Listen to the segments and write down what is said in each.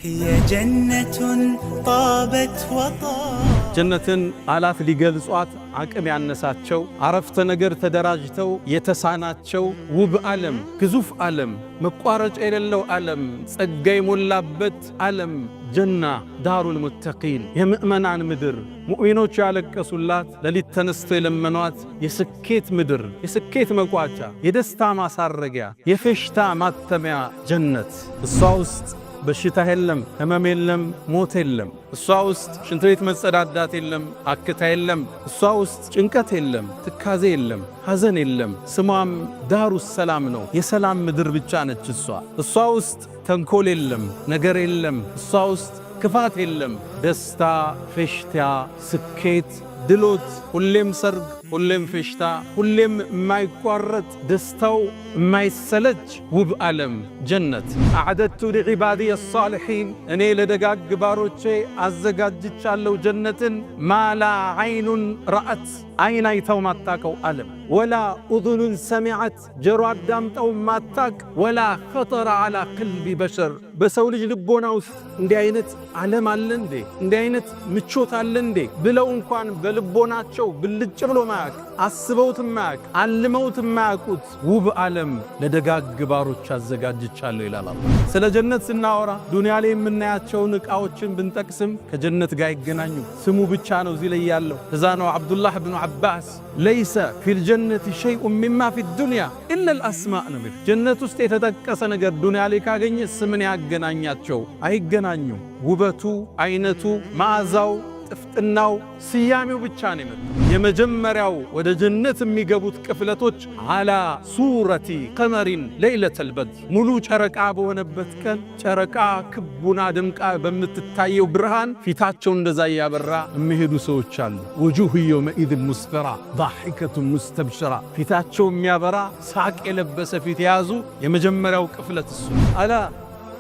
هي جنة طابت وطابت ጀነትን አላት ሊገልጿት አቅም ያነሳቸው አረፍተ ነገር ተደራጅተው የተሳናቸው ውብ ዓለም ግዙፍ ዓለም መቋረጫ የሌለው ዓለም ጸጋ የሞላበት ዓለም ጀና ዳሩል ሙተቂን የምእመናን ምድር ሙእሚኖች ያለቀሱላት ለሊት ተነስተው የለመኗት የስኬት ምድር የስኬት መቋጫ የደስታ ማሳረጊያ የፌሽታ ማተሚያ ጀነት እሷ ውስጥ በሽታ የለም ህመም የለም ሞት የለም እሷ ውስጥ ሽንት ቤት መጸዳዳት የለም አክታ የለም እሷ ውስጥ ጭንቀት የለም ትካዜ የለም ሐዘን የለም ስሟም ዳሩ ሰላም ነው የሰላም ምድር ብቻ ነች እሷ ውስጥ ተንኮል የለም ነገር የለም እሷ ውስጥ ክፋት የለም ደስታ ፌሽታ ስኬት ድሎት ሁሌም ሰርግ ሁሌም ፌሽታ ሁሌም የማይቋረጥ ደስታው የማይሰለች ውብ ዓለም ጀነት አዕደቱ ሊዒባዲ الصالحين እኔ ለደጋግ ባሮቼ አዘጋጅቻለሁ ጀነትን ማላ ዓይኑን ረአት ዓይን አይተው ማታቀው ዓለም ወላ ኡዙኑን ሰሚዐት ጆሮ አዳምጠው ማታቅ ወላ ኸጠረ ዐላ ቀልቢ በሸር በሰው ልጅ ልቦና ውስጥ እንዲህ አይነት ዓለም አለ እንዴ እንዲህ አይነት ምቾት አለ እንዴ ብለው እንኳን በልቦናቸው ብልጭ ብሎ ማያቅ አስበውት ማያቅ አልመውት ማያቁት ውብ ዓለም ለደጋግ ባሮች አዘጋጅቻለሁ ይላል አላህ። ስለ ጀነት ስናወራ ዱንያ ላይ የምናያቸውን ዕቃዎችን ብንጠቅስም ከጀነት ጋር ይገናኙ ስሙ ብቻ ነው እዚህ ላይ ያለው። እዛ ነው አብዱላህ ብኑ አባስ ለይሰ ፊል ጀነቲ ሸይኡን ሚማ ፊ ዱንያ ኢላ አልአስማእ ነው። ጀነት ውስጥ የተጠቀሰ ነገር ዱንያ ላይ ካገኘ ስምን ያገናኛቸው አይገናኙ። ውበቱ አይነቱ መዓዛው ጥፍጥናው ስያሜው ብቻ ነው የመጣው። የመጀመሪያው ወደ ጀነት የሚገቡት ቅፍለቶች አላ ሱረቲ ቀመሪን ለይለተል በድር ሙሉ ጨረቃ በሆነበት ቀን ጨረቃ ክቡና ደምቃ በምትታየው ብርሃን ፊታቸው እንደዛ ያበራ የሚሄዱ ሰዎች አሉ። ወጁሁ የውመኢዝ ሙስፈራ ضاحከቱ ሙስተብሽራ ፊታቸው የሚያበራ ሳቅ የለበሰ ፊት የያዙ የመጀመሪያው ቅፍለት እሱ አላ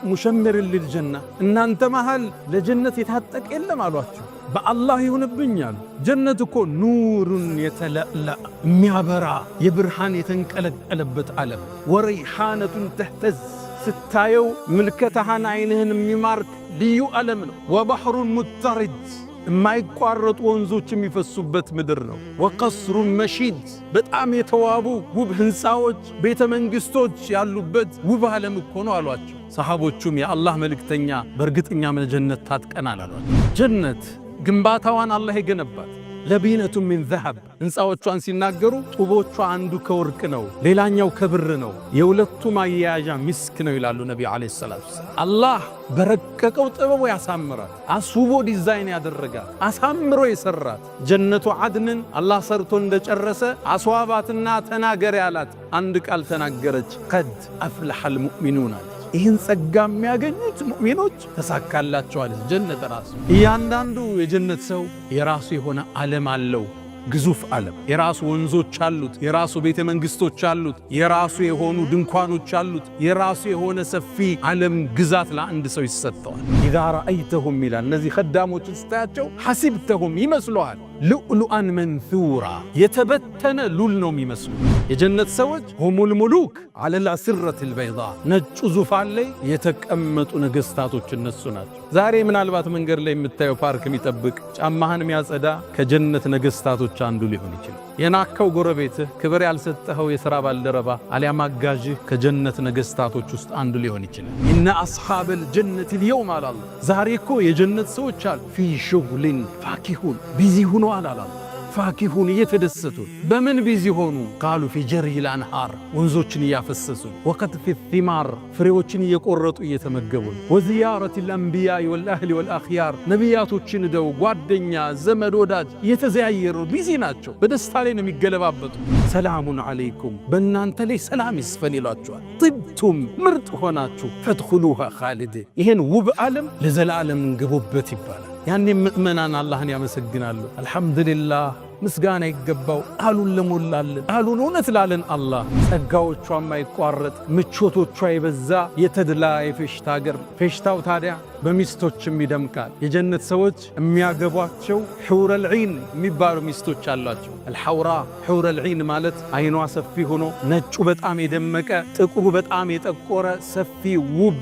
ሙሸምር ልልጀና እናንተ መሃል ለጀነት የታጠቀ የለም አሏቸው። በአላህ ይሁንብኛል ጀነት እኮ ኑሩን የተለእለእ የሚያበራ የብርሃን የተንቀለቀለበት ዓለም ወረይሓነቱን ተህተዝ ስታየው ምልከታህን ዓይንህን የሚማርክ ልዩ ዓለም ነው። ወባሕሩን ሙተሪድ የማይቋረጡ ወንዞች የሚፈሱበት ምድር ነው። ወቀስሩን መሺድ በጣም የተዋቡ ውብ ሕንፃዎች ቤተ መንግሥቶች ያሉበት ውብ ዓለም እኮ ነው አሏቸው። ሰሃቦቹም የአላህ መልእክተኛ በእርግጠኛ ጀነት ታጥቀናል አሏቸው። ጀነት ግንባታዋን አላህ የገነባት ለቢነቱ ሚን ዘሀብ ሕንፃዎቿን ሲናገሩ ጡቦቿ አንዱ ከወርቅ ነው ሌላኛው ከብር ነው የሁለቱ ማያያዣ ሚስክ ነው ይላሉ ነቢዩ ዓለይሂ ሰላቱ ወሰላም። አላህ በረቀቀው ጥበቡ ያሳምራት አስውቦ ዲዛይን ያደረጋት አሳምሮ የሰራት ጀነቱ ዓድንን አላህ ሰርቶ እንደጨረሰ አስዋባትና ተናገር ያላት አንድ ቃል ተናገረች ቀድ አፍለሐል ሙእሚኑን አለች። ይህን ጸጋ የሚያገኙት ሙእሚኖች ተሳካላቸዋል። ጀነት ራሱ እያንዳንዱ የጀነት ሰው የራሱ የሆነ ዓለም አለው። ግዙፍ ዓለም የራሱ ወንዞች አሉት፣ የራሱ ቤተ መንግሥቶች አሉት፣ የራሱ የሆኑ ድንኳኖች አሉት፣ የራሱ የሆነ ሰፊ ዓለም ግዛት ለአንድ ሰው ይሰጠዋል። ኢዛ ረአይተሁም ይላል እነዚህ ኸዳሞችን ስታያቸው ሐሲብተሁም ይመስሉሃል ልኡሉአን መንሱራ የተበተነ ሉል ነው የሚመስሉ። የጀነት ሰዎች ሁሙል ሙሉክ ዐለል አስረቲል በይዳ ነጩ ዙፋን ላይ የተቀመጡ ነገሥታቶች እነሱ ናቸው። ዛሬ ምናልባት መንገድ ላይ የምታየው ፓርክ የሚጠብቅ ጫማህን የሚያጸዳ ከጀነት ነገሥታቶች አንዱ ሊሆን ይችላል። የናከው ጎረቤትህ ክብር ያልሰጠኸው የሥራ ባልደረባ አሊያም አጋዥህ ከጀነት ነገሥታቶች ውስጥ አንዱ ሊሆን ይችላል። ኢነ አስሓበል ጀነት ልየውም አላላ ዛሬ እኮ የጀነት ሰዎች አሉ ፊ ሹግሊን ፋኪሁን ቢዚ ሁነዋል አላላ ፋኪሁን እየተደሰቱ በምን ቢዚ ሆኑ? ቃሉ ፊ ጀሪል አንሃር ወንዞችን እያፈሰሱ ወቀጥፊ ቲማር ፍሬዎችን እየቆረጡ እየተመገቡ ወዚያረቲል አንቢያ ወልአህሊ ወልአኽያር ነቢያቶችን ደው ጓደኛ ዘመድ ወዳጅ እየተዘያየሩ ቢዚ ናቸው። በደስታ ላይ ነው የሚገለባበጡ። ሰላሙን ዐለይኩም በእናንተ ላይ ሰላም ይስፈን ይሏቸዋል። ጥብቱም ምርጥ ሆናችሁ ፈድኹሉሃ ኻሊዲን ይህን ውብ ዓለም ለዘላለም እንግቡበት ይባላል። ያኔ ምእመናን አላህን ያመሰግናሉ። አልሐምዱሊላህ ምስጋና ይገባው ቃሉን ለሞላልን ቃሉን እውነት ላለን አላህ ጸጋዎቿ የማይቋረጥ ምቾቶቿ የበዛ የተድላ የፌሽታ አገር። ፌሽታው ታዲያ በሚስቶችም ይደምቃል። የጀነት ሰዎች የሚያገቧቸው ሑረል ዒን የሚባሉ ሚስቶች አሏቸው። አልሐውራ ሑረል ዒን ማለት አይኗ ሰፊ ሆኖ ነጩ በጣም የደመቀ ጥቁሩ በጣም የጠቆረ ሰፊ ውብ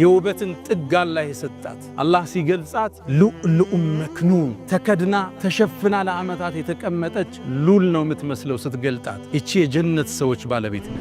የውበትን ጥግ አላህ የሰጣት። አላህ ሲገልጻት ሉእሉኡም መክኑን ተከድና ተሸፍና ለዓመታት የተቀመጠች ሉል ነው የምትመስለው ስትገልጣት። ይቺ የጀነት ሰዎች ባለቤት ነው።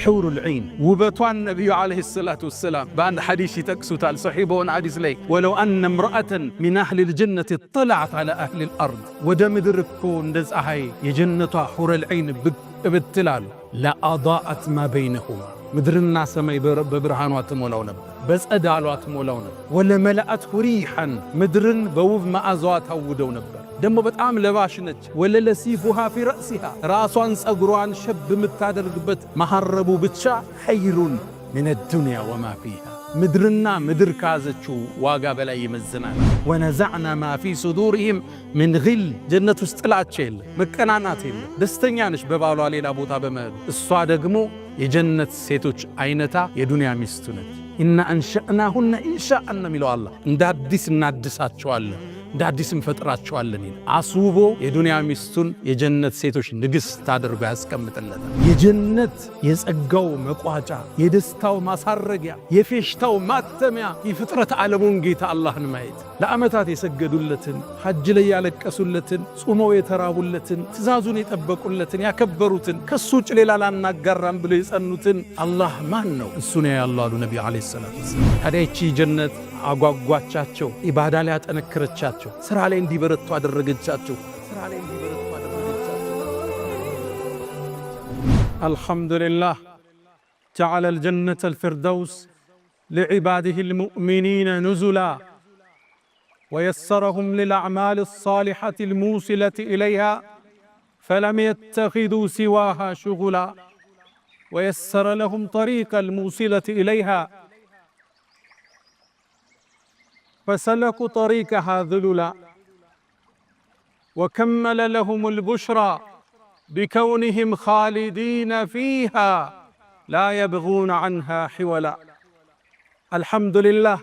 ሑሩል ዒን ውበቷን ነቢዩ ዓለይሂ ሰላቱ ወሰላም በአንድ ሐዲስ ይጠቅሱታል። ሰሒህ በሆነ ሐዲስ ላይ ወለው አነ እምረአተን ሚን አህሊል ጀነት ጠለዐት ዐላ አህሊል አርድ ወደ ምድር እኮ እንደ ፀሐይ የጀነቷ ሑሩል ዒን ብቅ ብትላል ለአዳአት ማ በይነሁማ ምድርና ሰማይ በብርሃኗ ትሞላው ነበር፣ በጸዳሏ ትሞላው ነበር። ወለመለአትሁ ሪሐን ምድርን በውብ መዓዛዋ ታውደው ነበር። ደግሞ በጣም ለባሽ ነች። ወለለሲፉሃ ፊ ረእሲሃ ራሷን ጸጉሯን ሸብ የምታደርግበት መሐረቡ ብቻ ኸይሩን ሚነ ዱንያ ወማ ፊሃ ምድርና ምድር ካዘችው ዋጋ በላይ ይመዝናል። ወነዛዕና ማ ፊ ሱዱሪሂም ምን ግል ጀነት ውስጥ ጥላቻ የለ፣ መቀናናት የለ። ደስተኛ ነች በባሏ ሌላ ቦታ በመሄዱ። እሷ ደግሞ የጀነት ሴቶች አይነታ የዱንያ ሚስቱ ነች። ኢና አንሸእናሁነ ኢንሻአን የሚለው አላህ እንደ አዲስ እናድሳቸዋለን፣ እንደ አዲስ እንፈጥራቸዋለን ይላል። አስውቦ የዱንያ ሚስቱን የጀነት ሴቶች ንግሥት አድርጎ ያስቀምጥለታል። የጀነት የጸጋው መቋጫ፣ የደስታው ማሳረጊያ፣ የፌሽታው ማተሚያ የፍጥረት ዓለሙን ጌታ አላህን ማየት፣ ለዓመታት የሰገዱለትን፣ ሐጅ ላይ ያለቀሱለትን፣ ጾመው የተራቡለትን፣ ትእዛዙን የጠበቁለትን፣ ያከበሩትን፣ ከሱ ውጭ ሌላ ላናጋራም ብለው የጸኑትን አላህ ማን ነው? እሱ ነው ያለው አሉ ነቢ ዓለይሂ ሰላቱ ወሰላም። ታዲያ ይቺ ጀነት አጓጓቻቸው፣ ኢባዳ ላይ ያጠነከረቻቸው፣ ስራ ላይ እንዲበረቱ አደረገቻቸው። አልሐምዱሊላህ ጀዐለ አልጀነተ አልፊርደውስ ሊዕባዲሂ አልሙእሚኒነ ኑዙላ ወየሰረሁም ሊልአዕማሊ አሳሊሐቲ አልሙሲለቲ ኢለይሃ ፈለም የተኺዙ ሲዋሃ ሹጉላ ወየሰረ ለሁም ጠሪቀ አልሙሲለቲ ኢለይሃ فسلكوا طريقها ذللا وكمل لهم البشرى بكونهم خالدين فيها لا يبغون عنها حولا. الحمد لله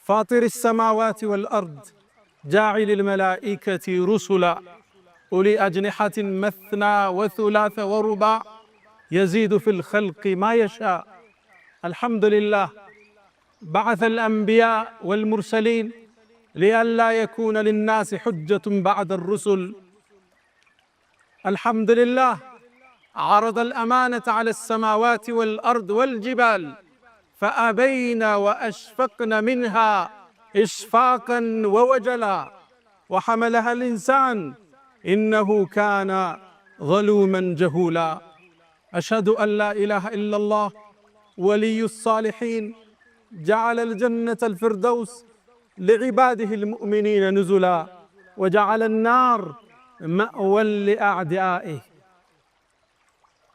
فاطر السماوات والأرض جاعل الملائكة رسلا أولي أجنحة مثنى وثلاث ورباع يزيد في الخلق ما يشاء. الحمد لله بعث الأنبياء والمرسلين لئلا يكون للناس حجة بعد الرسل. الحمد لله عرض الأمانة على السماوات والأرض والجبال فأبين وأشفقن منها إشفاقا ووجلا وحملها الإنسان إنه كان ظلوما جهولا. أشهد أن لا إله إلا الله ولي الصالحين جعل الجنة الفردوس لعباده المؤمنين نزلا وجعل النار مأوى لأعدائه.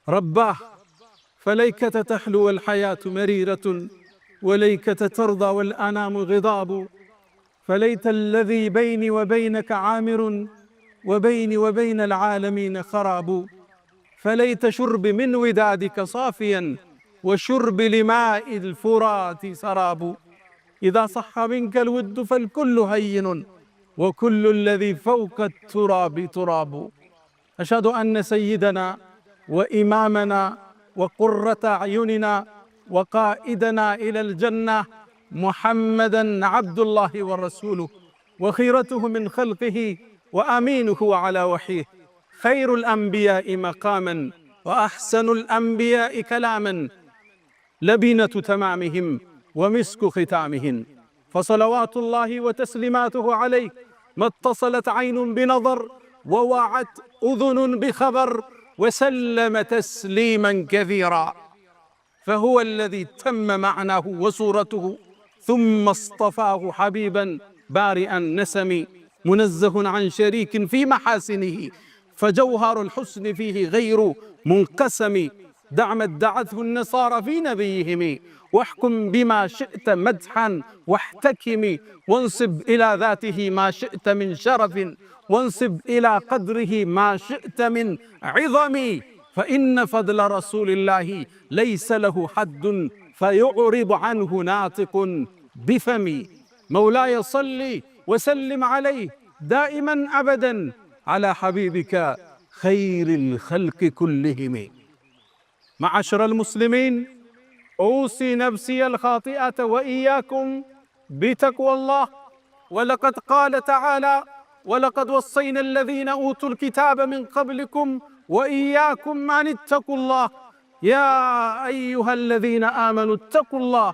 رباه فليكة تحلو والحياة مريرة وليكة ترضى والأنام غضاب. فليت الذي بيني وبينك عامر وبيني وبين العالمين خراب. فليت شرب من ودادك صافيا وشرب لماء الفرات سراب. إذا صح منك الود فالكل هين وكل الذي فوق التراب تراب. أشهد أن سيدنا وإمامنا وقرة أعيننا وقائدنا إلى الجنة محمدًا عبد الله ورسوله وخيرته من خلقه وأمينه على وحيه خير الأنبياء مقامًا وأحسن الأنبياء كلامًا لبنة تمامهم ومسك ختامهم. فصلوات الله وتسليماته عليه ما اتصلت عين بنظر ووعت أذن بخبر وسلم تسليما كثيرا. فهو الذي تم معناه وصورته ثم اصطفاه حبيبا بارئ النسم منزه عن شريك في محاسنه فجوهر الحسن فيه غير منقسم. دع ما ادعته النصارى في نبيهم واحكم بما شئت مدحا واحتكم. وانصب إلى ذاته ما شئت من شرف وانصب إلى قدره ما شئت من عظم. فإن فضل رسول الله ليس له حد فيعرض عنه ناطق بفمي. مولاي صل وسلم عليه دائما أبدا على حبيبك خير الخلق كلهم. معاشر المسلمين أوصي نفسي الخاطئة وإياكم بتقوى الله. ولقد قال تعالى: ولقد وصينا الذين أوتوا الكتاب من قبلكم وإياكم أن اتقوا الله يا أيها الذين آمنوا اتقوا الله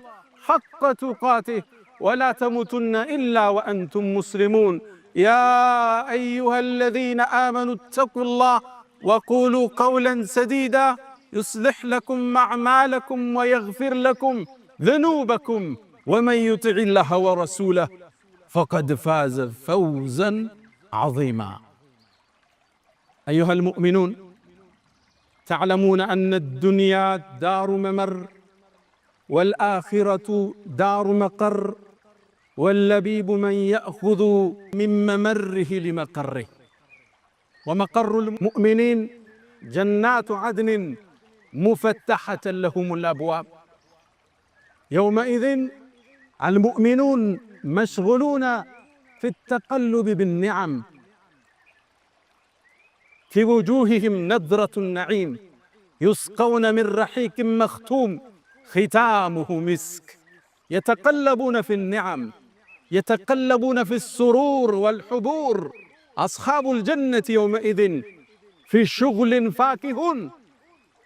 حق تقاته ولا تموتن إلا وأنتم مسلمون. يا أيها الذين آمنوا اتقوا الله وقولوا قولا سديدا يصلح لكم أعمالكم ويغفر لكم ذنوبكم ومن يطع الله ورسوله فقد فاز فوزا عظيما. أيها المؤمنون، تعلمون أن الدنيا دار ممر والآخرة دار مقر، واللبيب من يأخذ من ممره لمقره. ومقر المؤمنين جنات عدن مفتحة لهم الأبواب. يومئذ المؤمنون مشغولون في التقلب بالنعم، في وجوههم نضرة النعيم، يسقون من رحيق مختوم ختامه مسك. يتقلبون في النعم، يتقلبون في السرور والحبور. أصحاب الجنة يومئذ في شغل فاكهون،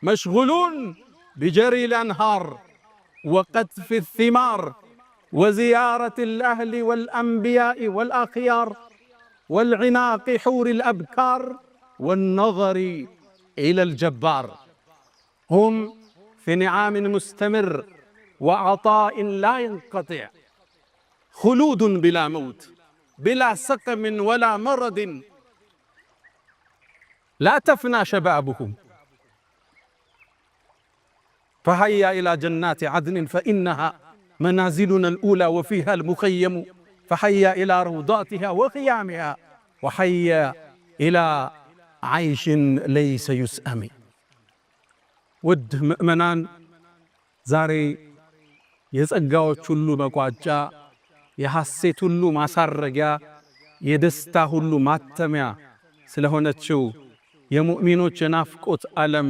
مشغولون بجري الأنهار وقطف الثمار وزيارة الأهل والأنبياء والأخيار والعناق حور الأبكار والنظر إلى الجبار. هم في نعام مستمر وعطاء لا ينقطع، خلود بلا موت، بلا سقم ولا مرض، لا تفنى شبابهم. فهيا إلى جنات عدن فإنها منازلنا الأولى وفيها المخيم، فهيا إلى روضاتها وخيامها، وهيا إلى عيش ليس يسأم. ውድ ምእመናን፣ ዛሬ የጸጋዎች ሁሉ መቋጫ፣ የሐሴት ሁሉ ማሳረጊያ፣ የደስታ ሁሉ ማተሚያ ስለሆነችው የሙእሚኖች የናፍቆት ዓለም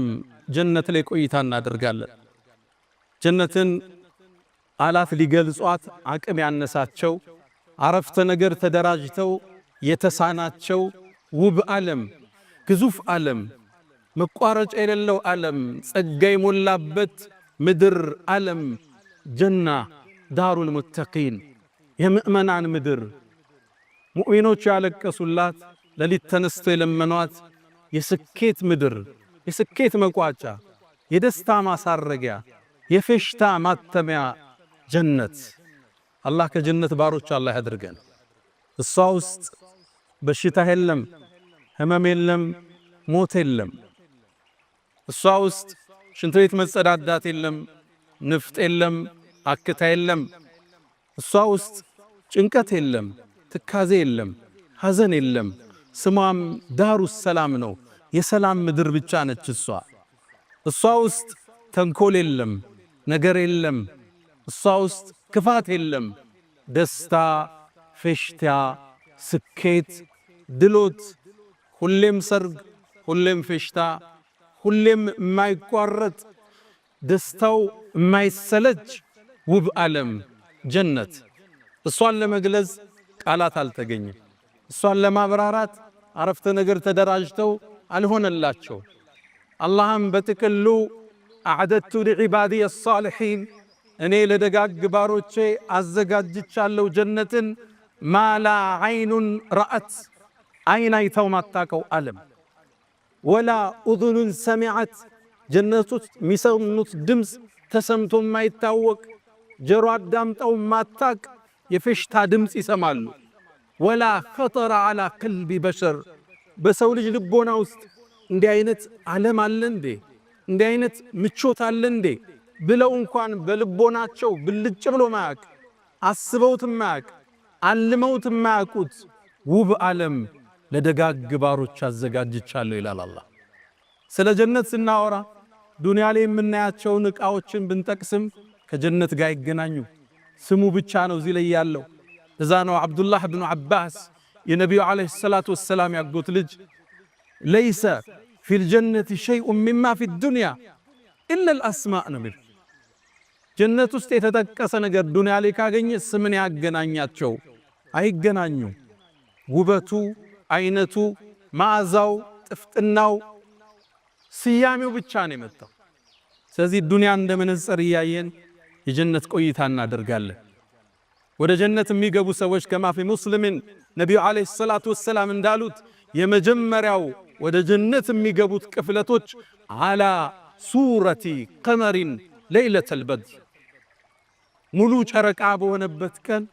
ጀነት ላይ ቆይታ እናደርጋለን። ጀነትን ቃላት ሊገልጿት አቅም ያነሳቸው፣ አረፍተ ነገር ተደራጅተው የተሳናቸው ውብ ዓለም፣ ግዙፍ ዓለም፣ መቋረጫ የሌለው ዓለም፣ ጸጋ የሞላበት ምድር ዓለም ጀና ዳሩል ሙተቂን፣ የምእመናን ምድር፣ ሙእሚኖች ያለቀሱላት፣ ሌሊት ተነስተው የለመኗት የስኬት ምድር፣ የስኬት መቋጫ፣ የደስታ ማሳረጊያ፣ የፌሽታ ማተሚያ ጀነት። አላህ ከጀነት ባሮች አላህ ያድርገን። እሷ ውስጥ በሽታ የለም፣ ህመም የለም፣ ሞት የለም። እሷ ውስጥ ሽንት ቤት መጸዳዳት የለም፣ ንፍጥ የለም፣ አክታ የለም። እሷ ውስጥ ጭንቀት የለም፣ ትካዜ የለም፣ ሐዘን የለም። ስሟም ዳሩ ሰላም ነው፣ የሰላም ምድር ብቻ ነች እሷ። እሷ ውስጥ ተንኮል የለም፣ ነገር የለም። እሷ ውስጥ ክፋት የለም። ደስታ፣ ፌሽታ፣ ስኬት፣ ድሎት፣ ሁሌም ሰርግ፣ ሁሌም ፌሽታ፣ ሁሌም የማይቋረጥ ደስታው የማይሰለች ውብ ዓለም ጀነት። እሷን ለመግለጽ ቃላት አልተገኘም። እሷን ለማብራራት አረፍተ ነገር ተደራጅተው አልሆነላቸው። አላህም በጥቅሉ አዕደቱ ሊዒባዲየ አሳሊሒን፣ እኔ ለደጋግ ባሮቼ አዘጋጅቻለሁ ጀነትን፣ ማላ ዓይኑን ረአት፣ ዓይን አይተው ማታቀው ዓለም፣ ወላ ኡዙኑን ሰሚዐት፣ ጀነት ውስጥ የሚሰሙት ድምፅ ተሰምቶ የማይታወቅ ጆሮ አዳምጠው ማታቅ የፌሽታ ድምፅ ይሰማሉ። ወላ ኸጠረ ዓላ ቀልቢ በሸር፣ በሰው ልጅ ልቦና ውስጥ እንዲህ አይነት ዓለም አለ እንዴ? እንዲህ አይነት ምቾት አለ እንዴ ብለው እንኳን በልቦናቸው ብልጭ ብሎ ማያቅ፣ አስበውት ማያቅ፣ አልመውት ማያቁት ውብ ዓለም ለደጋግ ባሮች አዘጋጅቻለሁ ይላል አላህ። ስለ ጀነት ስናወራ ዱንያ ላይ የምናያቸውን ዕቃዎችን ብንጠቅስም ከጀነት ጋር ይገናኙ፣ ስሙ ብቻ ነው እዚህ ላይ ያለው። እዛ ነው አብዱላህ ብኑ ዓባስ የነቢዩ ዓለይሂ ሰላቱ ወሰላም ያጎት ልጅ ለይሰ ፊል ጀነቲ ሸይኡን ሚማ ፊ ዱንያ ኢላ አልአስማእ ነው የሚል። ጀነት ውስጥ የተጠቀሰ ነገር ዱንያ ላይ ካገኘስ ምን ያገናኛቸው? አይገናኙ። ውበቱ፣ አይነቱ፣ መዓዛው፣ ጥፍጥናው፣ ስያሜው ብቻ ነው የመጣው። ስለዚህ ዱንያ እንደ መነጽር እያየን የጀነት ቆይታ እናደርጋለን። ወደ ጀነት የሚገቡ ሰዎች ከማ ፊ ሙስሊምን ነቢዩ ዓለይሂ ሰላቱ ወሰላም እንዳሉት የመጀመሪያው ወደ ጀነት የሚገቡት ቅፍለቶች አላ ሱረቲ ቀመሪን ለይለተል በድር፣ ሙሉ ጨረቃ በሆነበት ቀን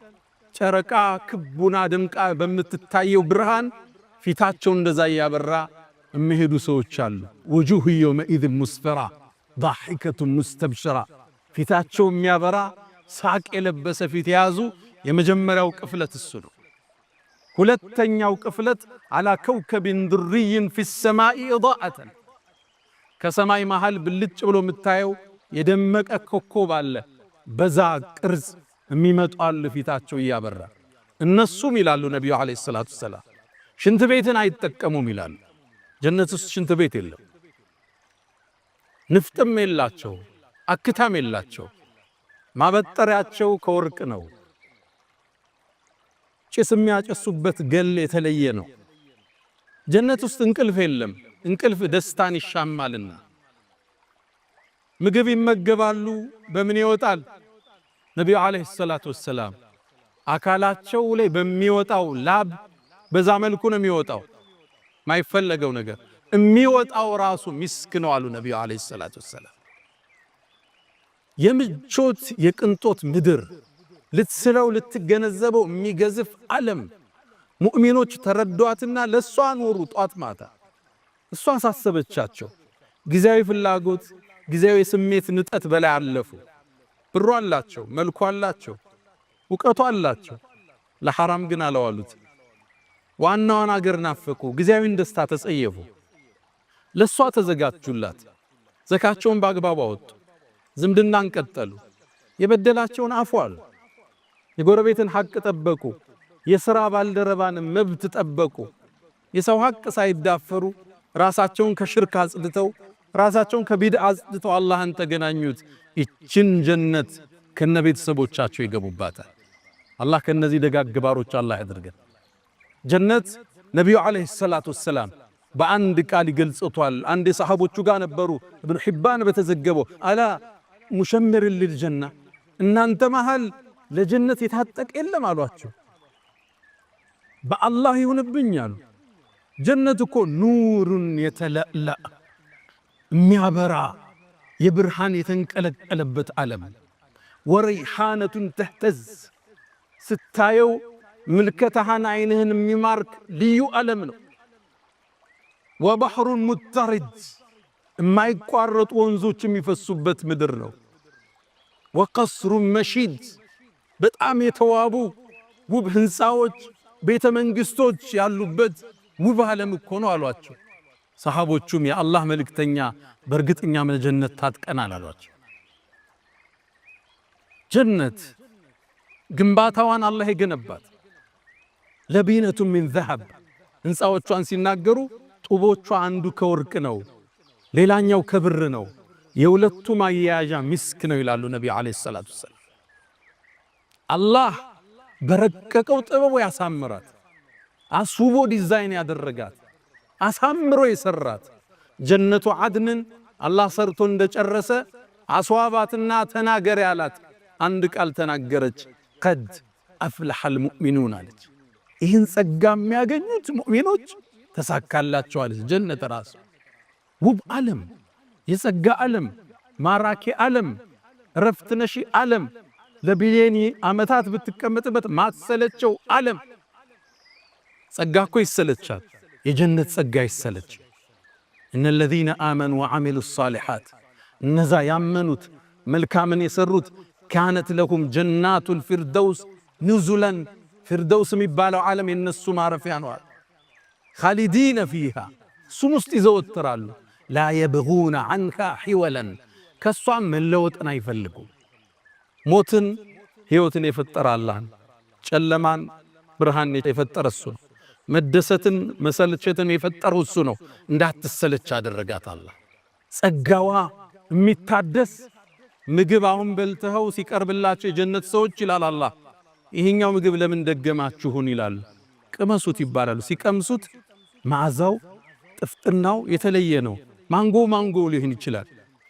ጨረቃ ክቡና ድምቃ በምትታየው ብርሃን ፊታቸው እንደዛ ያበራ የሚሄዱ ሰዎች አሉ። ውጁህ የውመኢዝ ሙስፈራ ضاحكة مستبشرة ፊታቸው የሚያበራ ሳቅ የለበሰ ፊት የያዙ የመጀመሪያው ቅፍለት እሱ ነው። ሁለተኛው ቅፍለት አላ ከውከብን ድርይን ፊ ሰማኢ ኢዳአተን፣ ከሰማይ መሃል ብልጭ ብሎ የምታየው የደመቀ ኮከብ አለ። በዛ ቅርጽ የሚመጡ አሉ ፊታቸው እያበራ። እነሱም ይላሉ ነቢዩ ዓለይሂ ሰላቱ ወሰላም ሽንት ቤትን አይጠቀሙም ይላሉ። ጀነት ውስጥ ሽንት ቤት የለም። ንፍጥም የላቸው፣ አክታም የላቸው። ማበጠሪያቸው ከወርቅ ነው። ጭስ የሚያጨሱበት ገል የተለየ ነው። ጀነት ውስጥ እንቅልፍ የለም። እንቅልፍ ደስታን ይሻማልና ምግብ ይመገባሉ። በምን ይወጣል? ነቢዩ ዓለይሂ ሰላቱ ወሰላም አካላቸው ላይ በሚወጣው ላብ በዛ መልኩ ነው የሚወጣው። ማይፈለገው ነገር የሚወጣው ራሱ ሚስክ ነው አሉ ነቢዩ ዓለይሂ ሰላቱ ወሰላም። የምቾት የቅንጦት ምድር ልትስለው ልትገነዘበው የሚገዝፍ ዓለም ሙእሚኖች ተረዷትና ለሷ ኖሩ ጧት ማታ። እሷ አሳሰበቻቸው። ጊዜያዊ ፍላጎት፣ ጊዜያዊ ስሜት ንጠት በላይ አለፉ። ብሩ አላቸው፣ መልኩ አላቸው፣ ዕውቀቱ አላቸው። ለሐራም ግን አለዋሉት። ዋናዋን አገር ናፈቁ። ጊዜያዊን ደስታ ተጸየፉ። ለሷ ተዘጋጁላት። ዘካቸውን በአግባቡ አወጡ። ዝምድናን ቀጠሉ። የበደላቸውን አፏል። የጎረቤትን ሐቅ ጠበቁ። የሥራ ባልደረባን መብት ጠበቁ። የሰው ሐቅ ሳይዳፈሩ ራሳቸውን ከሽርክ አጽድተው ራሳቸውን ከቢድዓ አጽድተው አላህን ተገናኙት። ይችን ጀነት ከነቤተሰቦቻቸው ይገቡባታል። አላህ ከነዚህ ደጋግ ባሮች አላህ ያድርገን። ጀነት ነቢዩ ዓለይሂ ሰላቱ ወሰላም በአንድ ቃል ይገልጹታል። አንድ የሰሃቦቹ ጋር ነበሩ። ኢብኑ ሒባን በተዘገበው አላ ሙሸምር ልልጀና፣ እናንተ መሃል ለጀነት የታጠቀ የለም አሏቸው። በአላህ ይሁንብኝ አሉ። ጀነት እኮ ኑሩን የተለእላ የሚያበራ የብርሃን የተንቀለቀለበት ዓለም፣ ወረይሓነቱን ተህተዝ ስታየው ምልከታህን አይንህን የሚማርክ ልዩ ዓለም ነው። ወባሕሩን ሙተሪድ የማይቋረጡ ወንዞች የሚፈሱበት ምድር ነው። ወቀስሩን መሺድ በጣም የተዋቡ ውብ ህንፃዎች፣ ቤተ መንግስቶች ያሉበት ውብ ዓለም እኮ ነው አሏቸው። ሰሃቦቹም የአላህ መልእክተኛ በእርግጠኛ ጀነት ታጥቀናል አሏቸው። ጀነት ግንባታዋን አላህ የገነባት ለቢነቱ ሚን ዘሀብ፣ ህንፃዎቿን ሲናገሩ ጡቦቿ አንዱ ከወርቅ ነው፣ ሌላኛው ከብር ነው፣ የሁለቱ ማያያዣ ሚስክ ነው ይላሉ ነቢዩ ዓለይሂ ሰላቱ ወሰላም። አላህ በረቀቀው ጥበቡ ያሳምራት፣ አስውቦ ዲዛይን ያደረጋት፣ አሳምሮ የሰራት ጀነቱ አድንን አላህ ሰርቶ እንደጨረሰ አስዋባትና ተናገር ያላት አንድ ቃል ተናገረች። ቀድ አፍለሐል ሙእሚኑን አለች። ይህን ጸጋ የሚያገኙት ሙእሚኖች ተሳካላቸው አለች። ጀነት ራሱ ውብ ዓለም፣ የጸጋ ዓለም፣ ማራኪ ዓለም፣ ረፍት ነሺ ዓለም፣ ለቢሊየን ዓመታት ብትቀመጥበት ማትሰለቸው ዓለም። ጸጋ እኮ ይሰለቻል፣ የጀነት ጸጋ ይሰለች። እነ ለዚነ አመኑ ወዐሚሉ ሷሊሓት፣ እነዛ ያመኑት መልካምን የሰሩት ካነት ለሁም ጀናቱል ፊርደውስ ኑዙለን፣ ፊርደውስ የሚባለው ዓለም የነሱ ማረፊያ ነው። ኻሊዲነ ፊሃ፣ እሱም ውስጥ ይዘወትራሉ። ላ የብጉነ ዐንሃ ሒወለን፣ ከሷም መለወጥን አይፈልጉም። ሞትን ሕይወትን የፈጠረ አላህ፣ ጨለማን ብርሃን የፈጠረ እሱ ነው። መደሰትን መሰልቸትን የፈጠረው እሱ ነው። እንዳትሰለች አደረጋት አላህ። ጸጋዋ የሚታደስ ምግብ አሁን በልተው ሲቀርብላቸው የጀነት ሰዎች ይላል አላህ ይሄኛው ምግብ ለምን ደገማችሁን ይላል። ቅመሱት ይባላሉ። ሲቀምሱት መዓዛው ጥፍጥናው የተለየ ነው። ማንጎ ሊሆን ይችላል።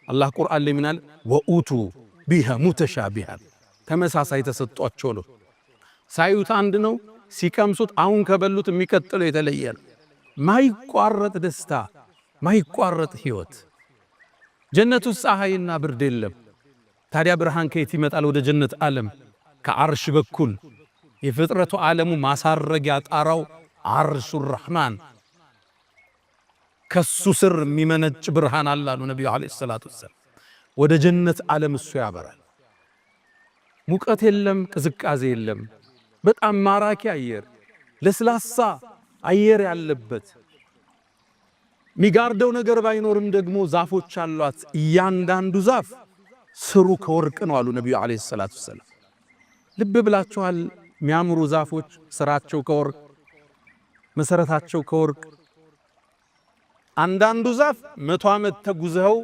አላህ ቁርአን ላይ ምናል ወኡቱ ቢሃ ሙተሻቢሃን ተመሳሳይ ተሰጧቸው ነው። ሳዩት አንድ ነው፣ ሲቀምሱት አሁን ከበሉት የሚቀጥለው የተለየ ነው። ማይቋረጥ ደስታ፣ ማይቋረጥ ህይወት። ጀነት ውስጥ ፀሐይና ብርድ የለም። ታዲያ ብርሃን ከየት ይመጣል? ወደ ጀነት ዓለም ከአርሽ በኩል የፍጥረቱ ዓለሙ ማሳረጊያ ጣራው አርሹ ረሕማን ከሱ ስር የሚመነጭ ብርሃን አላሉ ነቢዩ ዓለይሂ ሰላቱ ወሰላም። ወደ ጀነት ዓለም እሱ ያበራል። ሙቀት የለም፣ ቅዝቃዜ የለም። በጣም ማራኪ አየር፣ ለስላሳ አየር ያለበት ሚጋርደው ነገር ባይኖርም ደግሞ ዛፎች አሏት። እያንዳንዱ ዛፍ ስሩ ከወርቅ ነው አሉ ነቢዩ ዓለይሂ ሰላቱ ወሰላም። ልብ ብላችኋል? የሚያምሩ ዛፎች ስራቸው ከወርቅ መሰረታቸው ከወርቅ። አንዳንዱ ዛፍ 100 ዓመት ተጉዘው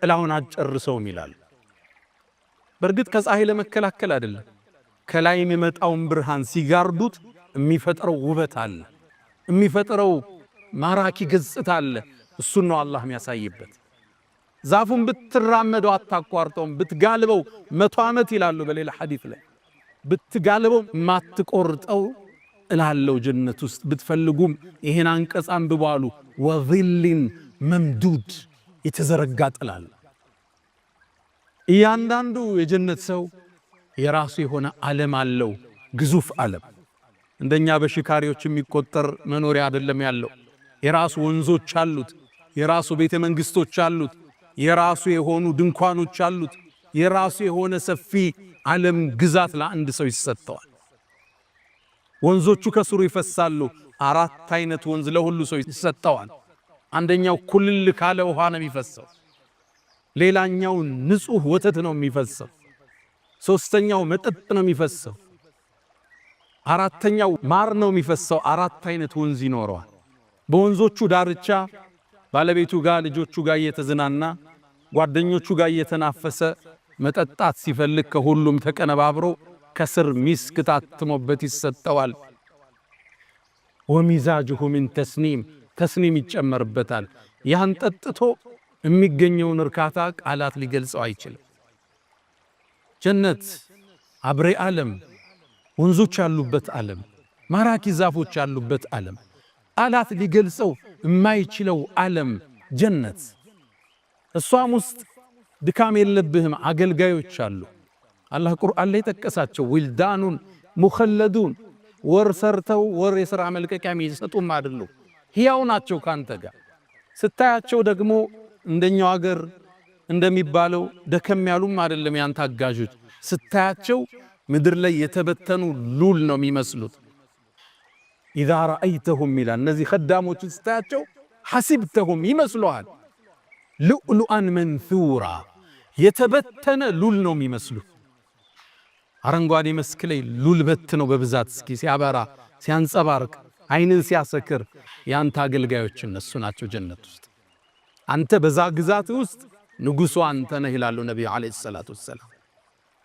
ጥላውን አጨርሰውም ይላል። በእርግጥ ከፀሐይ ለመከላከል አይደለም፣ ከላይ የሚመጣውን ብርሃን ሲጋርዱት የሚፈጥረው ውበት አለ፣ የሚፈጥረው ማራኪ ገጽታ አለ። እሱን ነው አላህ የሚያሳይበት። ዛፉን ብትራመደው አታቋርጠውም፣ ብትጋልበው 100 ዓመት ይላሉ በሌላ ሐዲስ ላይ ብትጋልበው ማትቆርጠው እላለው ጀነት ውስጥ ብትፈልጉም ይሄን አንቀጽ አንብቡ አሉ። ወዚልን መምዱድ የተዘረጋ ጥላል። እያንዳንዱ የጀነት ሰው የራሱ የሆነ ዓለም አለው፣ ግዙፍ ዓለም። እንደኛ በሽካሪዎች የሚቆጠር መኖሪያ አይደለም ያለው። የራሱ ወንዞች አሉት፣ የራሱ ቤተ መንግስቶች አሉት፣ የራሱ የሆኑ ድንኳኖች አሉት፣ የራሱ የሆነ ሰፊ ዓለም ግዛት ለአንድ ሰው ይሰጠዋል። ወንዞቹ ከስሩ ይፈሳሉ። 4 አይነት ወንዝ ለሁሉ ሰው ይሰጠዋል። አንደኛው ኩልል ካለ ውሃ ነው የሚፈሰው። ሌላኛው ንጹህ ወተት ነው የሚፈሰው። ሶስተኛው መጠጥ ነው የሚፈሰው። አራተኛው ማር ነው የሚፈሰው። 4 አይነት ወንዝ ይኖረዋል። በወንዞቹ ዳርቻ ባለቤቱ ጋር ልጆቹ ጋር እየተዝናና ጓደኞቹ ጋር እየተናፈሰ መጠጣት ሲፈልግ ከሁሉም ተቀነባብሮ ከስር ሚስክ ታትሞበት ይሰጠዋል። ወሚዛጅሁ ሚን ተስኒም ይጨመርበታል። ያን ጠጥቶ የሚገኘውን እርካታ ቃላት ሊገልጸው አይችልም። ጀነት አብሬ ዓለም፣ ወንዞች ያሉበት ዓለም፣ ማራኪ ዛፎች ያሉበት ዓለም፣ ቃላት ሊገልጸው የማይችለው ዓለም ጀነት። እሷም ውስጥ ድካም የለብህም፣ አገልጋዮች አሉ። አላህ ቁርአን ላይ ጠቀሳቸው። ዊልዳኑን ሙኸለዱን ወር ሰርተው ወር የሥራ መልቀቂያ የሚሰጡም አይደሉ፣ ሕያው ናቸው ካንተ ጋር። ስታያቸው ደግሞ እንደኛው አገር እንደሚባለው ደከም ያሉም አይደለም ያንተ አጋዦች። ስታያቸው ምድር ላይ የተበተኑ ሉል ነው የሚመስሉት። ኢዛ ረአይተሁም ይላል እነዚህ ኸዳሞችን ስታያቸው ሐሲብተሁም ይመስሉሃል ሉዕሉአን መንሱራ የተበተነ ሉል ነው የሚመስሉት። አረንጓዴ መስክ ላይ ሉል በት ነው በብዛት እስኪ ሲያበራ ሲያንጸባርቅ አይንን ሲያሰክር ያንተ አገልጋዮች እነሱ ናቸው ጀነት ውስጥ። አንተ በዛ ግዛት ውስጥ ንጉሱ አንተ ነህ ይላሉ ነብዩ አለይሂ ሰላቱ ወሰላም።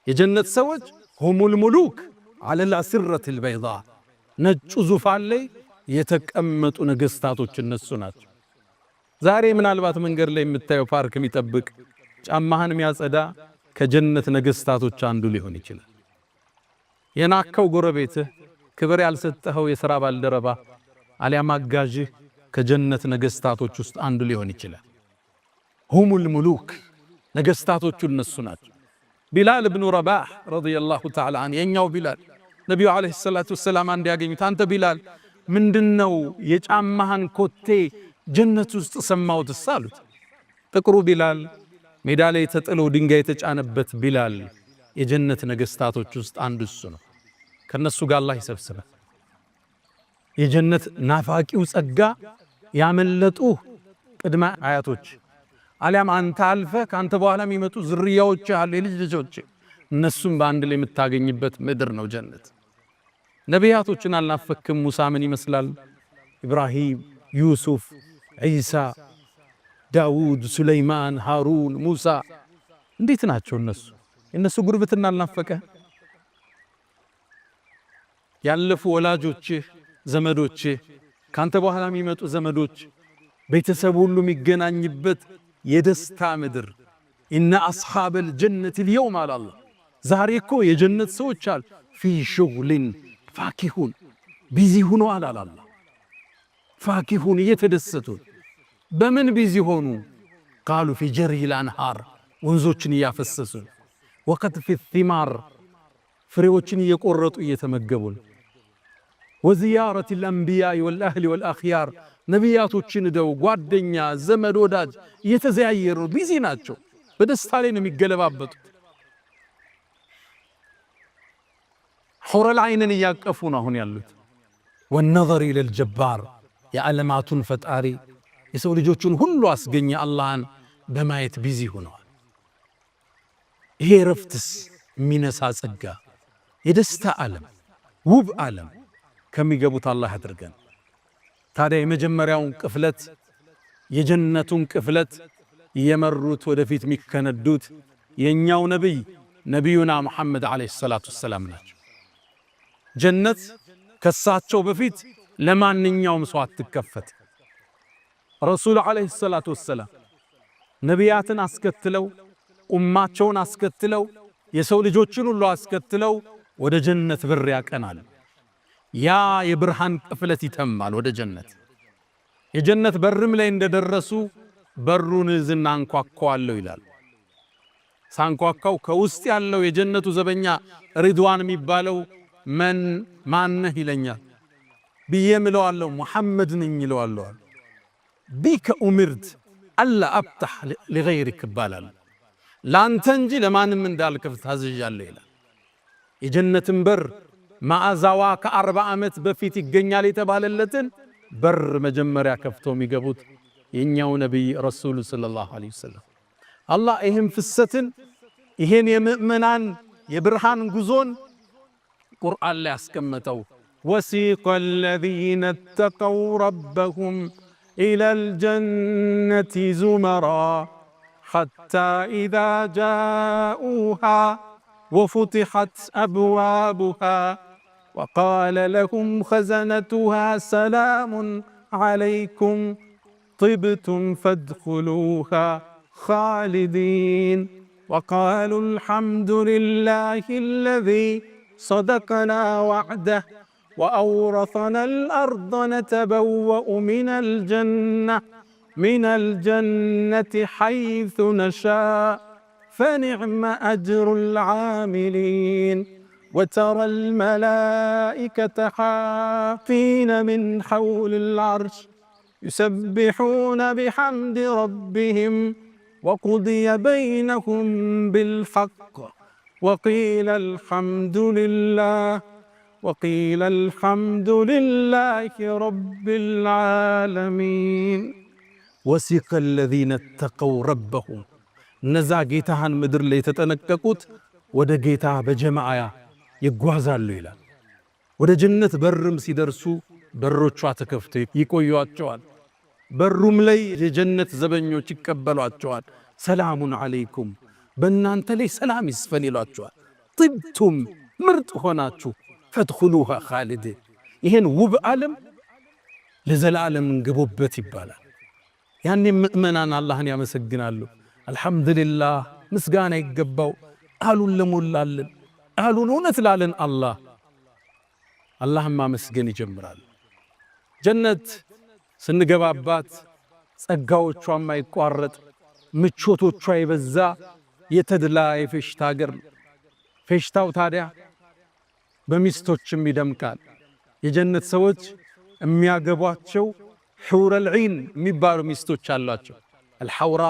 የጀነት ሰዎች ሁሙል ሙሉክ አለል አስረቲል በይዳ ነጩ ዙፋን ላይ የተቀመጡ ነገስታቶች እነሱ ናቸው። ዛሬ ምናልባት መንገድ ላይ የምታየው ፓርክ የሚጠብቅ ጫማህን የሚያጸዳ ከጀነት ነገስታቶች አንዱ ሊሆን ይችላል። የናከው ጎረቤትህ፣ ክብር ያልሰጠኸው የሥራ ባልደረባ አሊያም አጋዥህ ከጀነት ነገስታቶች ውስጥ አንዱ ሊሆን ይችላል። ሁሙል ሙሉክ ነገስታቶቹ እነሱ ናቸው። ቢላል ብኑ ረባህ ረዲየላሁ ተዓላ ዐንሁ የኛው ቢላል ነቢዩ ዓለይሂ ሰላቱ ወሰላም አንድ ያገኙት፣ አንተ ቢላል ምንድነው የጫማህን ኮቴ ጀነት ውስጥ ሰማሁትስ አሉት። ጥቁሩ ቢላል ሜዳ ላይ ተጥሎ ድንጋይ የተጫነበት ቢላል የጀነት ነገስታቶች ውስጥ አንዱ እሱ ነው። ከነሱ ጋር አላህ ይሰብስበን። የጀነት ናፋቂው ጸጋ ያመለጡ ቅድመ አያቶች አሊያም አንተ አልፈ ካንተ በኋላ የሚመጡ ዝርያዎች አሉ፣ የልጅ ልጆች፣ እነሱም በአንድ ላይ የምታገኝበት ምድር ነው ጀነት። ነቢያቶችን አልናፈክም? ሙሳ ምን ይመስላል? ኢብራሂም፣ ዩሱፍ፣ ዒሳ፣ ዳውድ፣ ሱለይማን፣ ሃሩን፣ ሙሳ እንዴት ናቸው እነሱ? እነሱ ጉርብትና አልናፈቀህ? ያለፉ ወላጆችህ፣ ዘመዶችህ፣ ካንተ በኋላ የሚመጡ ዘመዶች፣ ቤተሰብ ሁሉ የሚገናኝበት የደስታ ምድር ኢነ አስሓበል ጀነት ልየውም አለ አላህ። ዛሬ እኮ የጀነት ሰዎች አሉ ፊ ሹግሊን ፋኪሁን ቢዚ ሁነዋል አለ አላህ። ፋኪሁን እየተደሰቱ በምን ቢዚ ሆኑ? ቃሉ ፊ ጀሪል አንሃር ወንዞችን እያፈሰሱ፣ ወቀጥፊ ቲማር ፍሬዎችን እየቆረጡ እየተመገቡ፣ ወዚያረት ልአንቢያኢ ወልአህሊ ወልአኽያር ነቢያቶችን ደው ጓደኛ ዘመድ ወዳጅ እየተዘያየሩ ቢዚ ናቸው። በደስታ ላይ ነው የሚገለባበጡት። ሑረል ዐይንን እያቀፉ ነው አሁን ያሉት። ወነዘር ኢለል ጀባር የዓለማቱን ፈጣሪ የሰው ልጆቹን ሁሉ አስገኘ አላህን በማየት ቢዚ ሆነዋል። ይሄ ረፍትስ የሚነሳ ጸጋ የደስታ ዓለም ውብ ዓለም ከሚገቡት አላህ ያድርገን። ታዲያ የመጀመሪያውን ቅፍለት የጀነቱን ቅፍለት የመሩት ወደፊት የሚከነዱት የኛው ነቢይ ነቢዩና ሙሐመድ ዓለይሂ ሰላቱ ወሰላም ናቸው። ጀነት ከሳቸው በፊት ለማንኛውም ሰው አትከፈት። ረሱል ዓለይሂ ሰላቱ ወሰላም ነቢያትን አስከትለው ኡማቸውን አስከትለው የሰው ልጆችን ሁሉ አስከትለው ወደ ጀነት በር ያቀናል። ያ የብርሃን ቅፍለት ይተማል ወደ ጀነት። የጀነት በርም ላይ እንደደረሱ በሩን ዝና አንኳኳዋለሁ ይላል። ሳንኳኳው ከውስጥ ያለው የጀነቱ ዘበኛ ሪድዋን የሚባለው ማነህ ይለኛል ብዬ ምለዋለሁ። ሙሐመድ ነኝ ይለዋለሁ። ቢከ ኡምርት አላ አብታህ ሊገይሪክ ይባላል። ላንተ እንጂ ለማንም እንዳልከፍት ታዝዣለሁ ይላል። የጀነትን በር ማዕዛዋ ከ40 ዓመት በፊት ይገኛል የተባለለትን በር መጀመሪያ ከፍተው የሚገቡት የኛው ነቢይ ረሱሉ ሰለላሁ ዐለይሂ ወሰለም። አላህ ይህን ፍሰትን ይህን የምእመናን የብርሃን ጉዞን ቁርአን ላይ ያስቀመጠው ወሲቀ አለዚነ ተቀው ረበሁም ኢለል ጀነቲ ዙመራ ሐታ ኢዛ ጃኡሃ ወፉቲሐት አብዋቡሃ ወቃለ ለሁም ኸዘነቱሃ ሰላሙን ዐለይኩም طبتم فادخلوها خالدين وقالوا الحمد لله الذي صدقنا وعده وأورثنا الأرض نتبوأ من الجنة حيث نشاء فنعم أجر العاملين وترى الملائكة حافين من حول العرش يسبحون بحمد ربهم وقضي بينهم بالحق وقيل الحمد لله رب العالمين وسيق الذين اتقوا ربهم نزا ጌታህን ምድር ላይ የተጠነቀቁት ወደ ጌታ በጀማዓ ይጓዛሉ ይላል። ወደ ጀነት በርም ሲደርሱ በሮቿ ተከፍተው ይቆዩአቸዋል። በሩም ላይ የጀነት ዘበኞች ይቀበሏቸዋል። ሰላሙን ዐለይኩም በእናንተ ላይ ሰላም ይስፈን ይሏቸዋል። ጥብቱም ምርጥ ሆናችሁ ፈድኹሉሃ ኻሊዲን ይህን ውብ ዓለም ለዘላለም እንግቡበት ይባላል። ያኔ ምእመናን አላህን ያመሰግናሉ። አልሐምዱሊላህ ምስጋና ይገባው ቃሉን ለሞላልን ቃሉን እውነት ላለን አላህን ማመስገን ይጀምራል። ጀነት ስንገባባት ጸጋዎቿ የማይቋረጥ ምቾቶቿ የበዛ የተድላ የፌሽታ ሀገር። ፌሽታው ታዲያ በሚስቶችም ይደምቃል። የጀነት ሰዎች የሚያገቧቸው ሑረል ዒን የሚባሉ ሚስቶች አሏቸው። አልሐውራ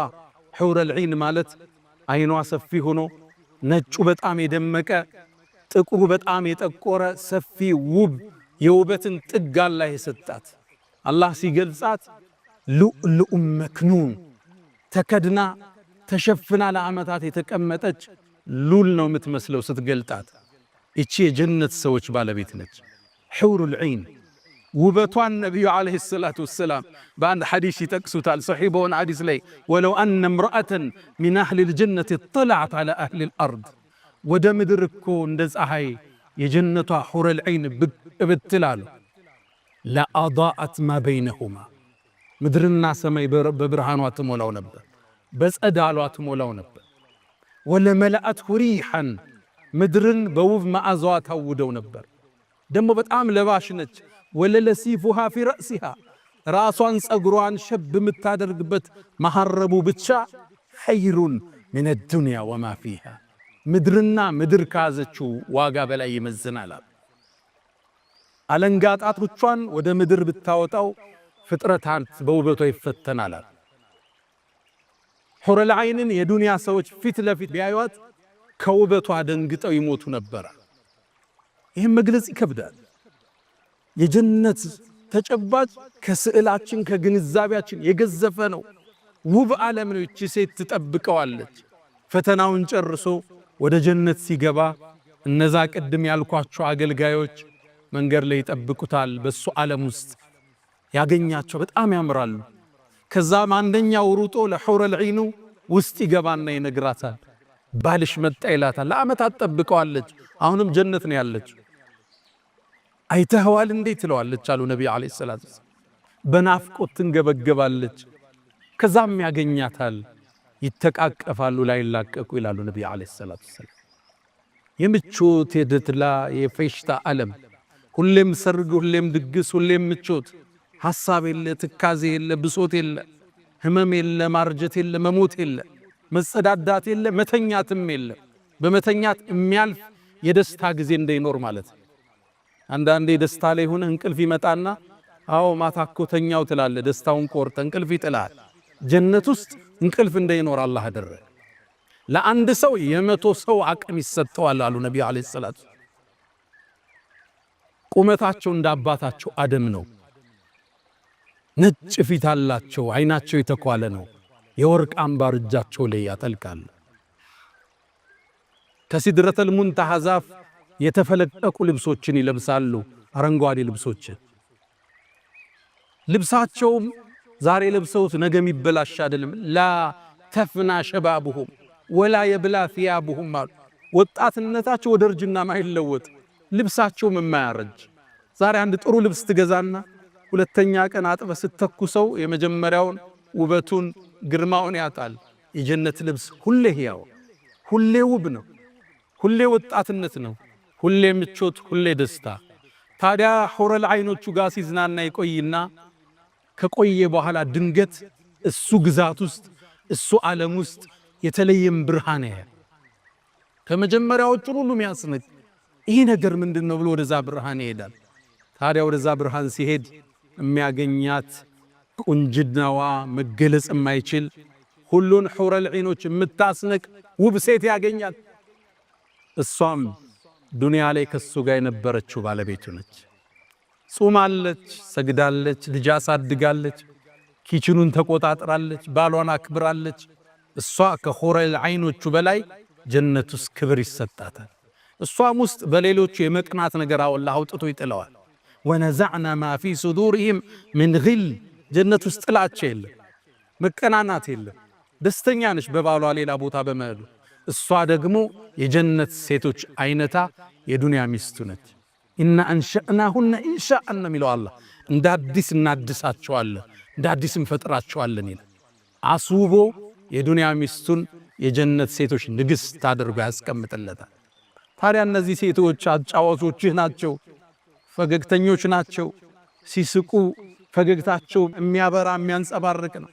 ሑረል ዒን ማለት አይኗ ሰፊ ሆኖ ነጩ በጣም የደመቀ ጥቁሩ በጣም የጠቆረ ሰፊ ውብ የውበትን ጥግ አላህ የሰጣት። አላህ ሲገልጻት ሉእሉእ መክኑን ተከድና ተሸፍና ለዓመታት የተቀመጠች ሉል ነው የምትመስለው ስትገልጣት። እቺ የጀነት ሰዎች ባለቤት ነች ሑሩል ዒን። ውበቷን ነቢዩ ዓለይሂ ሰላቱ ወሰላም በአንድ ሐዲስ ይጠቅሱታል። ሰሒህ በሆነ ሐዲስ ላይ ወለው አነ እምረአተን ሚን አህሊል ጀነት እጥለዐት ዐላ አህሊል አርድ ወደ ምድር እኮ እንደ ፀሐይ የጀነቷ ሑረል ዐይን ብቅ ብትላሉ ለአضاءت ما بينهما ምድርና ሰማይ በብርሃኗ ትሞላው ነበር፣ በጸዳሏ ትሞላው ነበር። ወለመለአትሁ ሪሐን ምድርን በውብ መዓዛዋ ታውደው ነበር። ደግሞ በጣም ለባሽ ነች። ወለለሲፉሃ ፊ ረእሲሃ ራሷን ጸጉሯን ሸብ የምታደርግበት መሐረቡ ብቻ ኸይሩን ሚነ ዱንያ ወማ ፊሃ ምድርና ምድር ካዘችው ዋጋ በላይ ይመዝናል። አለንጋ ጣቶቿን ወደ ምድር ብታወጣው ፍጥረታት በውበቷ ይፈተናል። ሑረል ዐይንን የዱንያ ሰዎች ፊት ለፊት ቢያዩት ከውበቷ ደንግጠው ይሞቱ ነበር። ይህም መግለጽ ይከብዳል። የጀነት ተጨባጭ ከስዕላችን ከግንዛቤያችን የገዘፈ ነው። ውብ ዓለም ነው። እቺ ሴት ትጠብቀዋለች። ፈተናውን ጨርሶ ወደ ጀነት ሲገባ እነዛ ቅድም ያልኳቸው አገልጋዮች መንገድ ላይ ይጠብቁታል። በሱ ዓለም ውስጥ ያገኛቸው በጣም ያምራሉ። ከዛም አንደኛው ሩጦ ለሑረል ዐይኑ ውስጥ ይገባና ይነግራታል። ባልሽ መጣ ይላታል። ለዓመታት ጠብቀዋለች። አሁንም ጀነት ነው ያለች። አይተኸዋል እንዴ ትለዋለች አሉ ነቢይ ዓለይሂ ሰላቱ ወሰላም። በናፍቆት ትንገበገባለች። ከዛም ያገኛታል። ይተቃቀፋሉ ላይላቀቁ ይላሉ ነቢይ ዓለይሂ ሰላቱ ወሰላም። የምቾት የደትላ የፌሽታ ዓለም፣ ሁሌም ሰርግ፣ ሁሌም ድግስ፣ ሁሌም ምቾት፣ ሐሳብ የለ፣ ትካዜ የለ፣ ብሶት የለ፣ ህመም የለ፣ ማርጀት የለ፣ መሞት የለ፣ መጸዳዳት የለ፣ መተኛትም የለ። በመተኛት የሚያልፍ የደስታ ጊዜ እንዳይኖር ማለት። አንዳንዴ ደስታ ላይ ሆነ እንቅልፍ ይመጣና አዎ ማታኮ ተኛው ትላለ። ደስታውን ቆርጠ እንቅልፍ ይጥላል። ጀነት ውስጥ እንቅልፍ እንዳይኖር አላህ አደረገ። ለአንድ ሰው የመቶ ሰው አቅም ይሰጠዋል አሉ ነቢዩ ዓለይሂ ሰላቱ። ቁመታቸው እንደ አባታቸው አደም ነው። ነጭ ፊት አላቸው። አይናቸው የተኳለ ነው። የወርቅ አምባር እጃቸው ላይ ያጠልቃል። ከሲድረተል ሙንተሃ ዛፍ የተፈለቀቁ ልብሶችን ይለብሳሉ። አረንጓዴ ልብሶችን። ልብሳቸውም ዛሬ ለብሰውት ነገ የሚበላሽ አይደለም። ላ ተፍና ሸባብሁም ወላ የብላ ثيابهم አሉ። ወጣትነታቸው ወደ እርጅና ማይለወጥ፣ ልብሳቸው የማያረጅ። ዛሬ አንድ ጥሩ ልብስ ትገዛና ሁለተኛ ቀን አጥበ ስተኩሰው የመጀመሪያውን ውበቱን ግርማውን ያጣል። የጀነት ልብስ ሁሌ ሕያው፣ ሁሌ ውብ ነው። ሁሌ ወጣትነት ነው። ሁሌ ምቾት፣ ሁሌ ደስታ። ታዲያ ሑረል ዐይኖቹ ጋር ሲዝናና ይቆይና ከቆየ በኋላ ድንገት እሱ ግዛት ውስጥ እሱ ዓለም ውስጥ የተለየም ብርሃን ያያል። ከመጀመሪያዎቹ ሁሉ የሚያስነቅ ይህ ነገር ምንድነው ብሎ ወደዛ ብርሃን ይሄዳል። ታዲያ ወደዛ ብርሃን ሲሄድ የሚያገኛት ቁንጅናዋ መገለጽ የማይችል ሁሉን ሑረል ዐይኖች የምታስነቅ ውብ ሴት ያገኛል። እሷም ዱንያ ላይ ከሱ ጋር የነበረችው ባለቤቱ ነች። ጾማለች፣ ሰግዳለች፣ ልጅ አሳድጋለች፣ ኪችኑን ተቆጣጥራለች፣ ባሏን አክብራለች። እሷ ከሑረል ዐይኖቹ በላይ ጀነት ውስጥ ክብር ይሰጣታል። እሷም ውስጥ በሌሎቹ የመቅናት ነገር አላህ አውጥቶ ይጥለዋል። ወነዘዕና ማ ፊ ሱዱሪሂም ምን ግል ጀነት ውስጥ ጥላቻ የለም፣ መቀናናት የለም። ደስተኛ ነች በባሏ ሌላ ቦታ በመሄዱ። እሷ ደግሞ የጀነት ሴቶች አይነታ የዱንያ ሚስቱ ነች። ኢና አንሸእናሁነ ኢንሻአን የሚለው አላህ እንደ አዲስ እናድሳቸዋለን፣ እንደ አዲስ እንፈጥራቸዋለን ይላል። አስውቦ የዱንያ ሚስቱን የጀነት ሴቶች ንግሥት አድርጎ ያስቀምጥለታል። ታዲያ እነዚህ ሴቶች አጫዋቾችህ ናቸው፣ ፈገግተኞች ናቸው። ሲስቁ ፈገግታቸው የሚያበራ የሚያንጸባርቅ ነው።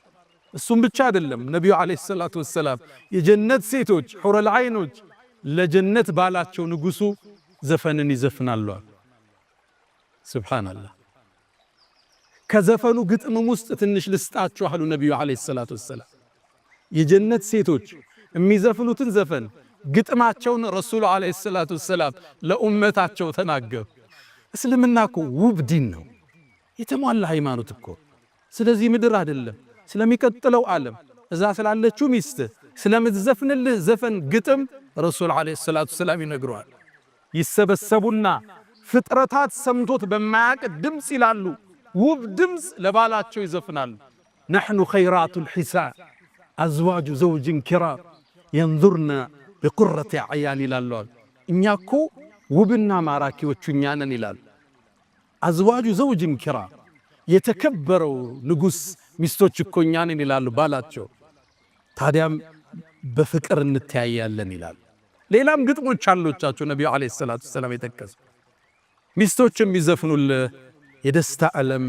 እሱም ብቻ አይደለም። ነቢዩ ዓለይሂ ሰላቱ ወሰላም የጀነት ሴቶች ሑረል ዐይኖች ለጀነት ባላቸው ንጉሱ ዘፈንን ይዘፍናሉ። ሱብሃንአላህ። ከዘፈኑ ግጥምም ውስጥ ትንሽ ልስጣችሁ አሉ ነቢዩ ዓለይሂ ሰላቱ ወሰላም። የጀነት ሴቶች የሚዘፍኑትን ዘፈን ግጥማቸውን ረሱሉ ዓለይሂ ሰላቱ ወሰላም ለኡመታቸው ተናገሩ። እስልምና እኮ ውብ ዲን ነው፣ የተሟላ ሃይማኖት እኮ። ስለዚህ ምድር አይደለም ስለሚቀጥለው ዓለም እዛ ስላለችው ሚስት ስለምትዘፍንልህ ዘፈን ግጥም ረሱል ዓለይሂ ሰላቱ ወሰላም ይነግሯል። ይሰበሰቡና ፍጥረታት ሰምቶት በማያቅ ድምፅ ይላሉ፣ ውብ ድምፅ ለባላቸው ይዘፍናሉ። ነሕኑ ኸይራቱል ሒሳን አዝዋጁ ዘውጅን ኪራም የንዙርና بقرة عيان ይላሉ እኛ እኮ ውብና ማራኪዎቹ እኛ ነን ይላሉ አዝዋጁ ዘውጅን ኪራ የተከበረው ንጉስ ሚስቶች እኮ እኛ ነን ይላሉ ባላቸው ታዲያም በፍቅር እንተያያለን ይላሉ ሌላም ግጥሞች አሉቻቸው ነብዩ አለይሂ ሰላቱ ሰላም የተከሰ ሚስቶችም ይዘፍኑልህ የደስታ ዓለም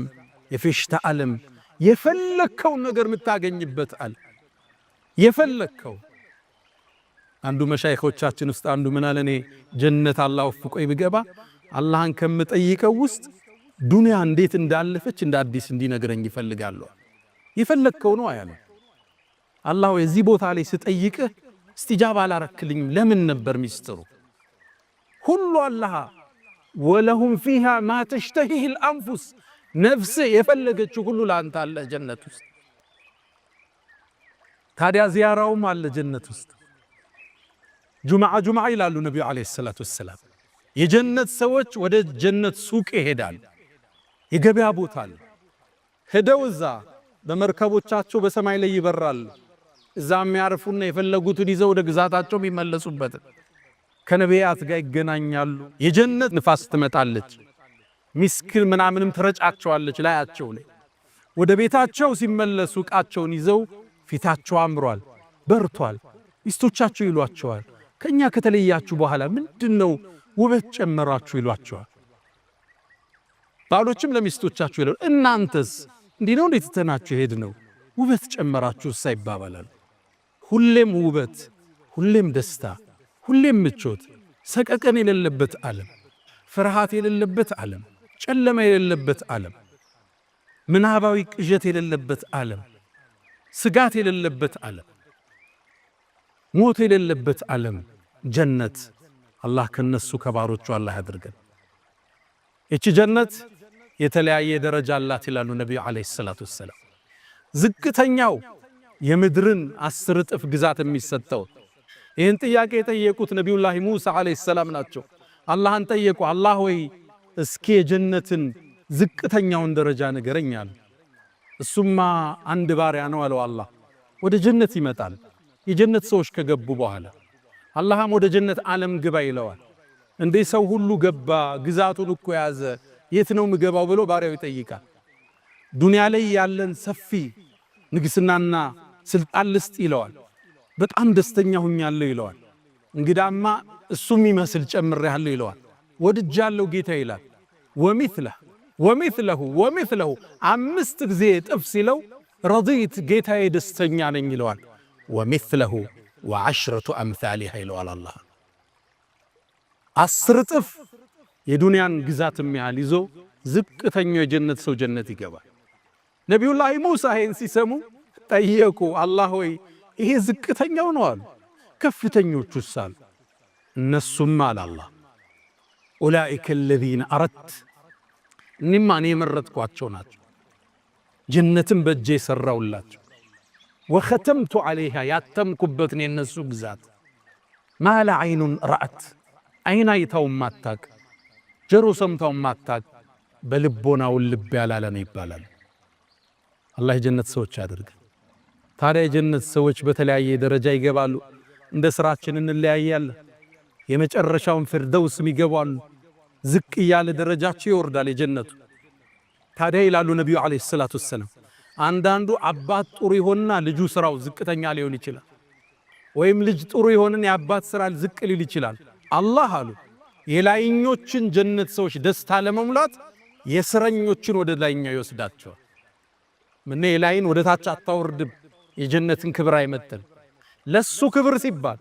የፌሽታ ዓለም የፈለከው ነገር የምታገኝበት አለ የፈለከው አንዱ መሻይኾቻችን ውስጥ አንዱ ምን አለ እኔ ጀነት አላህ ወፍቆኝ ብገባ አላህን ከምጠይቀው ውስጥ ዱንያ እንዴት እንዳለፈች እንደ አዲስ እንዲነግረኝ ይፈልጋሉ የፈለከው ነው አያለ አላህ የዚህ ቦታ ላይ ስጠይቅህ استجابة على ركلين لمن نبر ميسترو كل الله ولهم فيها ما تشتهيه الأنفس نفسه يفلقت كل لا أنت على جنة تاريا زيارهم على جنة جمعة إلى النبي عليه الصلاة والسلام يجنة سوتش وده جنة سوق إهدال يجيب أبو طال هدوزا بمركبو تشاتشو بسماي لي برال እዛም ያርፉና የፈለጉትን ይዘው ወደ ግዛታቸው የሚመለሱበት ከነቢያት ጋር ይገናኛሉ የጀነት ንፋስ ትመጣለች ሚስክል ምናምንም ትረጫቸዋለች ላያቸው ላይ ወደ ቤታቸው ሲመለሱ ቃቸውን ይዘው ፊታቸው አምሯል በርቷል ሚስቶቻቸው ይሏቸዋል ከኛ ከተለያችሁ በኋላ ምንድነው ውበት ጨመራችሁ ይሏቸዋል ባሎችም ለሚስቶቻቸው ይላሉ እናንተስ እንዲህ ነው እንዴት ተናችሁ ሄድ ነው ውበት ጨመራችሁ ሳይባባላል ሁሌም ውበት ሁሌም ደስታ ሁሌም ምቾት ሰቀቀን የሌለበት ዓለም ፍርሃት የሌለበት ዓለም ጨለማ የሌለበት ዓለም ምናባዊ ቅዠት የሌለበት ዓለም ስጋት የሌለበት ዓለም ሞት የሌለበት ዓለም ጀነት አላህ ከነሱ ከባሮቹ አላህ ያድርገን እቺ ጀነት የተለያየ ደረጃ አላት ይላሉ ነብዩ አለይሂ ሰላቱ ሰላም ዝቅተኛው የምድርን 10 እጥፍ ግዛት የሚሰጠው ይህን ጥያቄ የጠየቁት ነብዩላህ ሙሳ አለይሂ ሰላም ናቸው አላህን ጠየቁ አላህ ወይ እስኪ የጀነትን ዝቅተኛውን ደረጃ ንገረኛል እሱማ አንድ ባሪያ ነው አለው አላህ ወደ ጀነት ይመጣል የጀነት ሰዎች ከገቡ በኋላ አላህም ወደ ጀነት ዓለም ግባ ይለዋል እንዴ ሰው ሁሉ ገባ ግዛቱን እኮ ያዘ የት ነው ምገባው ብሎ ባሪያው ይጠይቃል ዱንያ ላይ ያለን ሰፊ ንግስናና ስልጣን ልስጥ ይለዋል በጣም ደስተኛ ሆኛለሁ ይለዋል እንግዳማ እሱም ይመስል ጨምሬያለሁ ይለዋል ወድጃለሁ ጌታ ይላል ወሚስለሁ አምስት ጊዜ ጥፍ ሲለው ረዲት ጌታዬ ደስተኛ ነኝ ይለዋል ወሚስለሁ ወዐሽረቱ አምሳሊሃ ይለዋል አላህ 10 ጥፍ የዱንያን ግዛትም ያህል ይዞ ዝቅተኛው የጀነት ሰው ጀነት ይገባል ነብዩላህ ሙሳ ይህን ሲሰሙ ጠየቁ አላህ ሆይ ይሄ ዝቅተኛው ነው አሉ ከፍተኞቹስ አሉ እነሱም አለ አላህ ኡላኢከ الذين አረድት እኔማ እኔ የመረጥኳቸው ናቸው ጀነትን በእጄ ሰራውላቸው ወختمت عليها ያተምኩበትን የነሱ ግዛት ما لا عين رأت አይን አይታው ማታቅ ጆሮ ሰምታው ማታቅ በልቦናው ልብ ያላለ ነው ይባላል አላህ የጀነት ሰዎች ያድርግ ታዲያ የጀነት ሰዎች በተለያየ ደረጃ ይገባሉ እንደ ስራችን እንለያያለን የመጨረሻውን ፍርደውስ ይገባሉ ዝቅ ያለ ደረጃቸው ይወርዳል የጀነቱ ታዲያ ይላሉ ነብዩ አለይሂ ሰላቱ ሰላም አንዳንዱ አባት ጥሩ ይሆንና ልጁ ስራው ዝቅተኛ ሊሆን ይችላል ወይም ልጅ ጥሩ ይሆንና የአባት ስራ ዝቅ ሊል ይችላል አላህ አሉ የላይኞችን ጀነት ሰዎች ደስታ ለመሙላት የስረኞችን ወደ ላይኛው ይወስዳቸዋል ምን የላይን ወደ ታች አታወርድም የጀነትን ክብር አይመጥን ለሱ ክብር ሲባል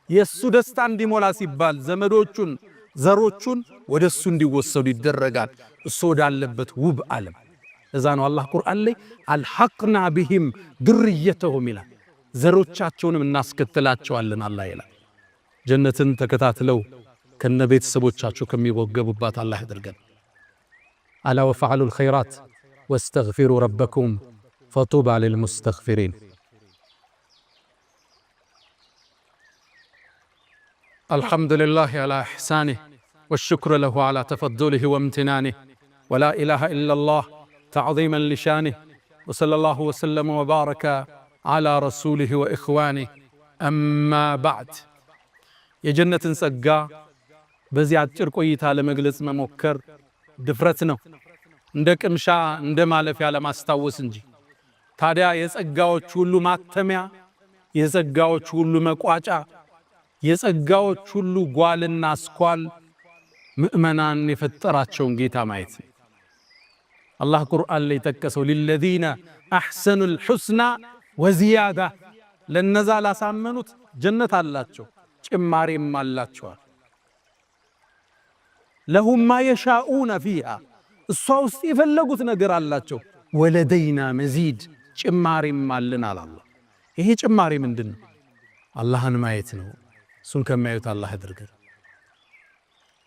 የሱ ደስታ እንዲሞላ ሲባል ዘመዶቹን ዘሮቹን ወደሱ እንዲወሰዱ ይደረጋል እሱ ወዳለበት ውብ ዓለም እዛ ነው አላህ ቁርአን ላይ አልሐቅና ቢሂም ድርየተሁም ይላል ዘሮቻቸውንም እናስከተላቸዋለን አላህ ይላል ጀነትን ተከታትለው ከነቤተሰቦቻቸው ከሚወገቡባት አላህ ያድርገን አላ ወፈዐሉል ኸይራት ወስተግፊሩ ረበኩም فطوبى للمستغفرين الحمد لله على إحسانه والشكر له على تفضله وامتنانه ولا إله إلا الله تعظيما لشانه وصلى الله وسلم وبارك على رسوله وإخوانه أما بعد የጀነትን ጸጋ በዚህ አጭር ቆይታ ለመግለጽ መሞከር ድፍረት ነው፣ እንደ ቅምሻ እንደ ማለፊያ ለማስታወስ እንጂ። ታዲያ የጸጋዎች ሁሉ ማተሚያ፣ የጸጋዎች ሁሉ መቋጫ፣ የጸጋዎች ሁሉ ጓልና አስኳል ምእመናን የፈጠራቸውን ጌታ ማየት ነው። አላህ ቁርአን ላይ ጠቀሰው ሊለዚነ አሕሰኑል ሑስና ወዚያዳ፣ ለነዛ ላሳመኑት ጀነት አላቸው ጭማሬም አላቸዋል። ለሁም ማ የሻኡነ ፊሃ፣ እሷ ውስጥ የፈለጉት ነገር አላቸው። ወለደይና መዚድ፣ ጭማሬም አለን አላላ። ይሄ ጭማሬ ምንድን ነው? አላህን ማየት ነው። እሱን ከማየት አላህ ያድርገን።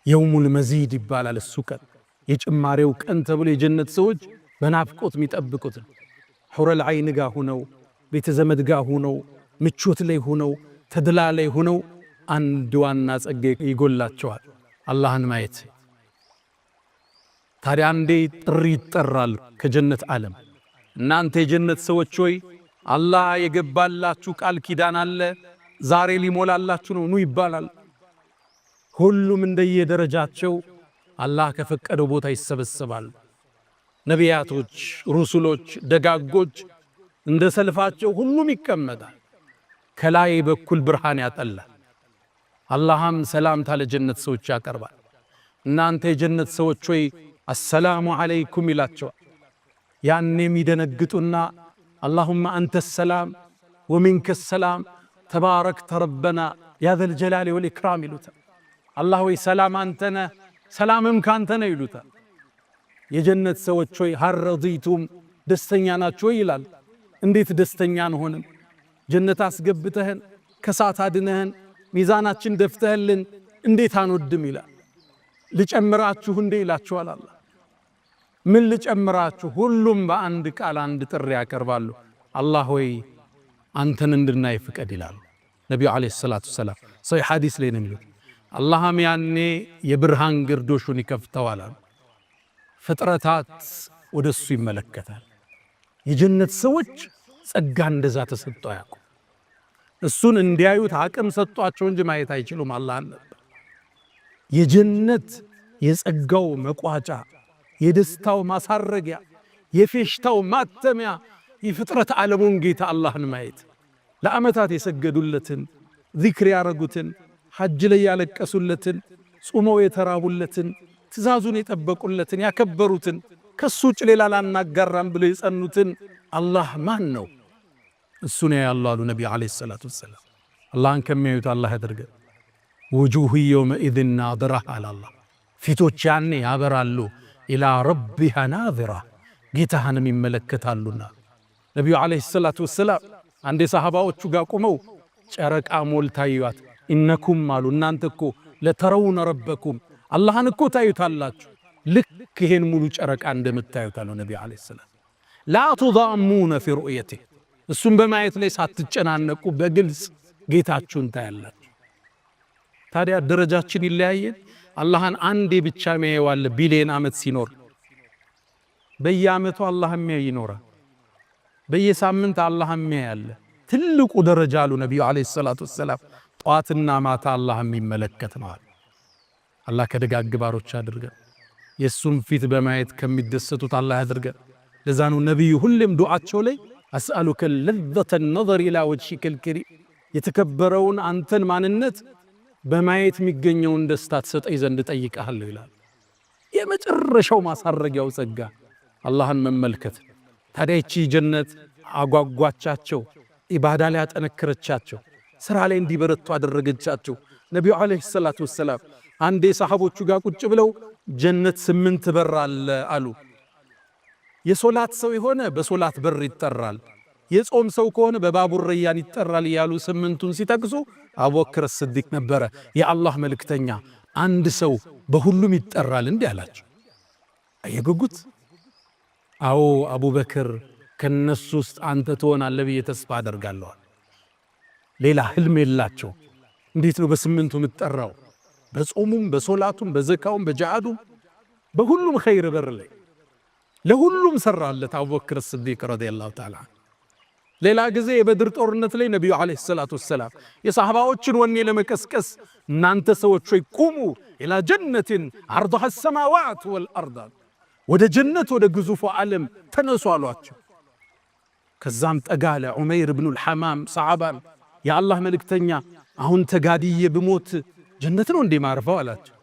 የውሙል መዚድ ይባላል እሱ ቀን፣ የጭማሬው ቀን ተብሎ የጀነት ሰዎች በናፍቆት የሚጠብቁት ነው። ሑረል ዐይን ጋር ሁነው፣ ቤተ ዘመድ ጋር ሁነው፣ ምቾት ላይ ሁነው፣ ተድላ ላይ ሁነው አንድ ዋና ጸጋ ይጎላቸዋል፣ አላህን ማየት። ታዲያ አንዴ ጥሪ ይጠራል ከጀነት ዓለም። እናንተ የጀነት ሰዎች ሆይ አላህ የገባላችሁ ቃል ኪዳን አለ፣ ዛሬ ሊሞላላችሁ ነው፣ ኑ ይባላል። ሁሉም እንደየደረጃቸው አላህ ከፈቀደው ቦታ ይሰበሰባል። ነቢያቶች፣ ሩሱሎች፣ ደጋጎች እንደ ሰልፋቸው ሁሉም ይቀመጣል። ከላይ በኩል ብርሃን ያጠላል። አላህም ሰላምታ ለጀነት ሰዎች ያቀርባል። እናንተ የጀነት ሰዎች ሆይ አሰላሙ ዓለይኩም ይላቸዋል። ያኔም ይደነግጡና አላሁመ አንተ ሰላም ወሚንከ ሰላም ተባረክተ ረበና ያ ዘል ጀላሊ ወልኢክራም ይሉታል። አላህ ወይ ሰላም አንተነ ሰላምም ካንተነ ይሉታል። የጀነት ሰዎች ሆይ ሀል ረዲቱም ደስተኛ ናችሁ ይላል። እንዴት ደስተኛ አንሆንም? ጀነት አስገብተህን ከሳት አድነህን ሚዛናችን ደፍተህልን እንዴት አንወድም ይላል። ልጨምራችሁ እንዴ ይላችኋል አላህ። ምን ልጨምራችሁ? ሁሉም በአንድ ቃል አንድ ጥሪ ያቀርባሉ። አላህ ሆይ አንተን እንድናይ ፍቀድ ይላሉ ነቢዩ ዓለይሂ ሰላቱ ወሰላም። ሰሒህ ሐዲስ ላይ ነው የሚሉት። አላህም ያኔ የብርሃን ግርዶሹን ይከፍተዋል። ፍጥረታት ወደሱ ይመለከታል። የጀነት ሰዎች ጸጋ እንደዛ ተሰጥተው ያውቁ። እሱን እንዲያዩት አቅም ሰጧቸው እንጂ ማየት አይችሉም። አላህ ነበር የጀነት የጸጋው መቋጫ፣ የደስታው ማሳረጊያ፣ የፌሽታው ማተሚያ፣ የፍጥረት ዓለሙን ጌታ አላህን ማየት። ለዓመታት የሰገዱለትን፣ ዚክር ያረጉትን፣ ሐጅ ላይ ያለቀሱለትን፣ ጾመው የተራቡለትን፣ ትእዛዙን የጠበቁለትን፣ ያከበሩትን፣ ከሱ ውጭ ሌላ ላናጋራም ብለው የጸኑትን አላህ ማን ነው? እሱን ያያሉ አሉ ነቢ ዓለይሂ ሰላቱ ወሰላም። አላህን ከሚያዩት አላህ ያደርገን። ውጁህ የውመኢዝን ናዚራ አለ አላህ። ፊቶች ያኔ ያበራሉ። ኢላ ረቢሃ ናዚራ፣ ጌታህንም ይመለከታሉና። ነቢዩ ዓለይሂ ሰላቱ ወሰላም አንዴ ሰሃባዎቹ ጋር ቁመው ጨረቃ ሞልታ ይዋት፣ ኢነኩም አሉ እናንተ እኮ ለተረውነ ረበኩም፣ አላህን እኮ ታዩታላችሁ ልክ ይሄን ሙሉ ጨረቃ እንደምታዩት አሉ ነቢ ዓለይሂ ሰላም። ላ ቱዳሙነ ፊ ሩእየቲህ፣ እሱን በማየት ላይ ሳትጨናነቁ በግልጽ ጌታችሁን ታያላችሁ። ታዲያ ደረጃችን ይለያየን። አላህን አንዴ ብቻ የሚያየዋል ቢሊየን ዓመት ሲኖር፣ በየዓመቱ አላህ የሚያይ ይኖራል። በየሳምንት አላህ የሚያይ አለ። ትልቁ ደረጃ አሉ ነቢዩ ዓለይሂ ሰላቱ ወሰላም ጠዋትና ማታ አላህ የሚመለከት ነው። አላህ ከደጋግ ባሮች አድርገን፣ የእሱን ፊት በማየት ከሚደሰቱት አላህ ያድርገን። ለዛ ነው ነቢዩ ሁሌም ዱዓቸው ላይ አስአሉከ ለዘተ ነዘር ኢላ ወጅሂከል ከሪም፣ የተከበረውን አንተን ማንነት በማየት የሚገኘውን ደስታ ትሰጠኝ ዘንድ ጠይቀሃለሁ ይላል። የመጨረሻው ማሳረጊያው ጸጋ አላህን መመልከት። ታዲያ ይቺ ጀነት አጓጓቻቸው፣ ኢባዳ ላይ አጠነከረቻቸው፣ ስራ ላይ እንዲበረቱ አደረገቻቸው። ነቢዩ ዓለይሂ ሰላቱ ወሰላም አንዴ ሰሃቦቹ ጋር ቁጭ ብለው ጀነት 8 በር አለ አሉ። የሶላት ሰው የሆነ በሶላት በር ይጠራል፣ የጾም ሰው ከሆነ በባቡር ረያን ይጠራል እያሉ 8ቱን ሲጠቅሱ አቡበክር ስዲቅ ነበረ የአላህ መልእክተኛ፣ አንድ ሰው በሁሉም ይጠራል እንዲህ አላቸው። አየጉጉት። አዎ አቡበክር ከነሱ ውስጥ አንተ ትሆናለህ ብዬ ተስፋ አደርጋለሁ። ሌላ ህልም የላቸው። እንዴት ነው በ8ቱ የምትጠራው? በጾሙም በሶላቱም በዘካውም በጃሃዱም በሁሉም ኸይር በር ላይ ለሁሉም ሰራለት አቡበክር ስዲቅ ረዲየላሁ ተዓላ። ሌላ ጊዜ የበድር ጦርነት ላይ ነቢዩ ዓለይሂ ሰላቱ ወሰላም የሰሃባዎችን ወኔ ለመቀስቀስ እናንተ ሰዎች ሆይ ቁሙ ኢላ ጀነትን ዐርዱሃ ሰማዋት ወልአርድ፣ ወደ ጀነት ወደ ግዙፉ ዓለም ተነሱ አሏቸው። ከዛም ጠጋለ ዑመይር ብኑል ሐማም ሰሓባን የአላህ መልእክተኛ አሁን ተጋድዬ ብሞት ጀነት ነው እንዴ ማርፈው አላቸው።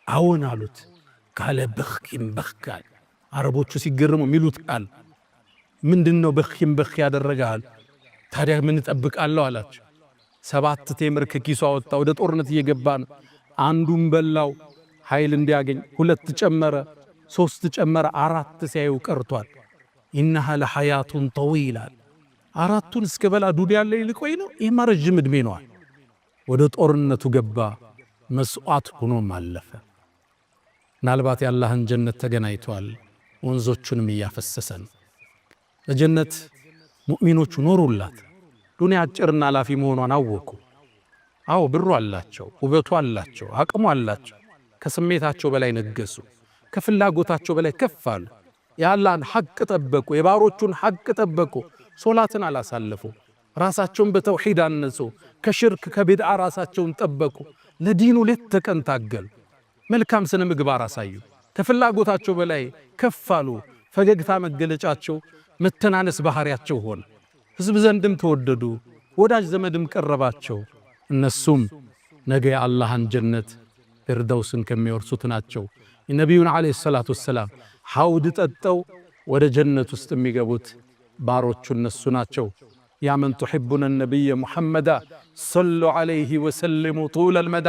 አዎን አሉት። ካለ በኽኪም በኽካል አረቦቹ ሲገርሙ የሚሉት ቃል ምንድነው? በኽኪም በኽ ያደረጋል። ታዲያ ምን እጠብቃለሁ አላቸው። 7 ቴምር ከኪሱ አወጣ። ወደ ጦርነት እየገባ ነው። አንዱን በላው ኃይል እንዲያገኝ፣ 2 ጨመረ፣ 3 ጨመረ፣ 4 ሲያዩ ቀርቷል። ኢነሃ ለሐያቱን ጠዊላ፣ 4ቱን እስከ በላ ዱንያ ላይ ልቆይ ነው። ይህማ ረጅም ዕድሜ ነዋል። ወደ ጦርነቱ ገባ። መስዋዕት ሆኖም አለፈ። ምናልባት የአላህን ጀነት ተገናኝቷል። ወንዞቹንም እያፈሰሰን በጀነት ሙእሚኖቹ ኖሩላት። ዱንያ አጭርና ላፊ መሆኗን አወቁ። አዎ ብሩ አላቸው፣ ውበቱ አላቸው፣ አቅሙ አላቸው። ከስሜታቸው በላይ ነገሱ፣ ከፍላጎታቸው በላይ ከፍ አሉ። የአላህን ሐቅ ጠበቁ፣ የባሮቹን ሐቅ ጠበቁ። ሶላትን አላሳለፉ፣ ራሳቸውን በተውሂድ አነጹ። ከሽርክ ከቢድዓ ራሳቸውን ጠበቁ። ለዲኑ ሌት ተቀን ታገሉ። መልካም ስነ ምግባር አሳዩ። ከፍላጎታቸው በላይ ከፍ አሉ። ፈገግታ መገለጫቸው፣ መተናነስ ባህሪያቸው ሆነ። ሕዝብ ዘንድም ተወደዱ፣ ወዳጅ ዘመድም ቀረባቸው። እነሱም ነገ የአላህን ጀነት ፊርደውስን ከሚወርሱት ናቸው። የነቢዩን ዓለይሂ ሰላቱ ወሰላም ሐውድ ጠጠው ወደ ጀነት ውስጥ የሚገቡት ባሮቹ እነሱ ናቸው። ያ መን ቱሒቡነ ነቢየ ሙሐመዳ ሰሉ ዓለይሂ ወሰልሙ ጡለል መዳ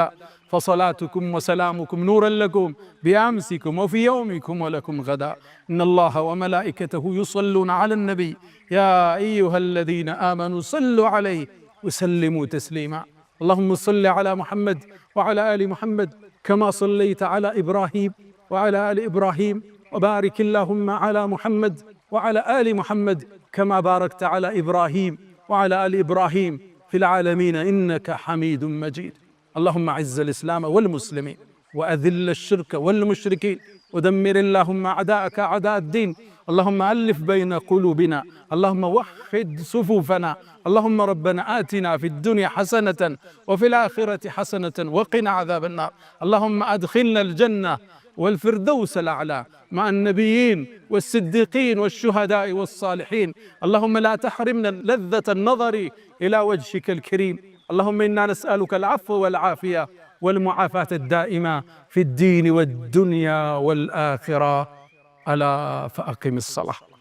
ፈሰላቱኩም ወሰላሙኩም ኑረን ለኩም ቢአምሲኩም ወፊ የውሚኩም ወለኩም ገዳ ኢነላሃ ወመላኢከተሁ ዩሰሉነ ዐለ ነቢይ ያ አዩሃ አለዚነ አመኑ ሰሉ ዓለይሂ ወሰልሙ ተስሊማ اللهم صل على محمد وعلى آل محمد كما صليت على إبراهيم وعلى آل إبراهيم وبارك اللهم على محمد وعلى آل محمد كما باركت على إبراهيم وعلى آل إبراهيم في العالمين إنك حميد مجيد. اللهم أعز الإسلام والمسلمين وأذل الشرك والمشركين ودمر اللهم أعداءك أعداء الدين. اللهم ألف بين قلوبنا، اللهم وحد صفوفنا. اللهم ربنا آتنا في الدنيا حسنة وفي الآخرة حسنة وقنا عذاب النار. اللهم أدخلنا الجنة والفردوس الأعلى مع النبيين والصديقين والشهداء والصالحين. اللهم لا تحرمنا لذة النظر إلى وجهك الكريم. اللهم إنا نسألك العفو والعافية والمعافاة الدائمة في الدين والدنيا والآخرة. ألا فأقم الصلاة.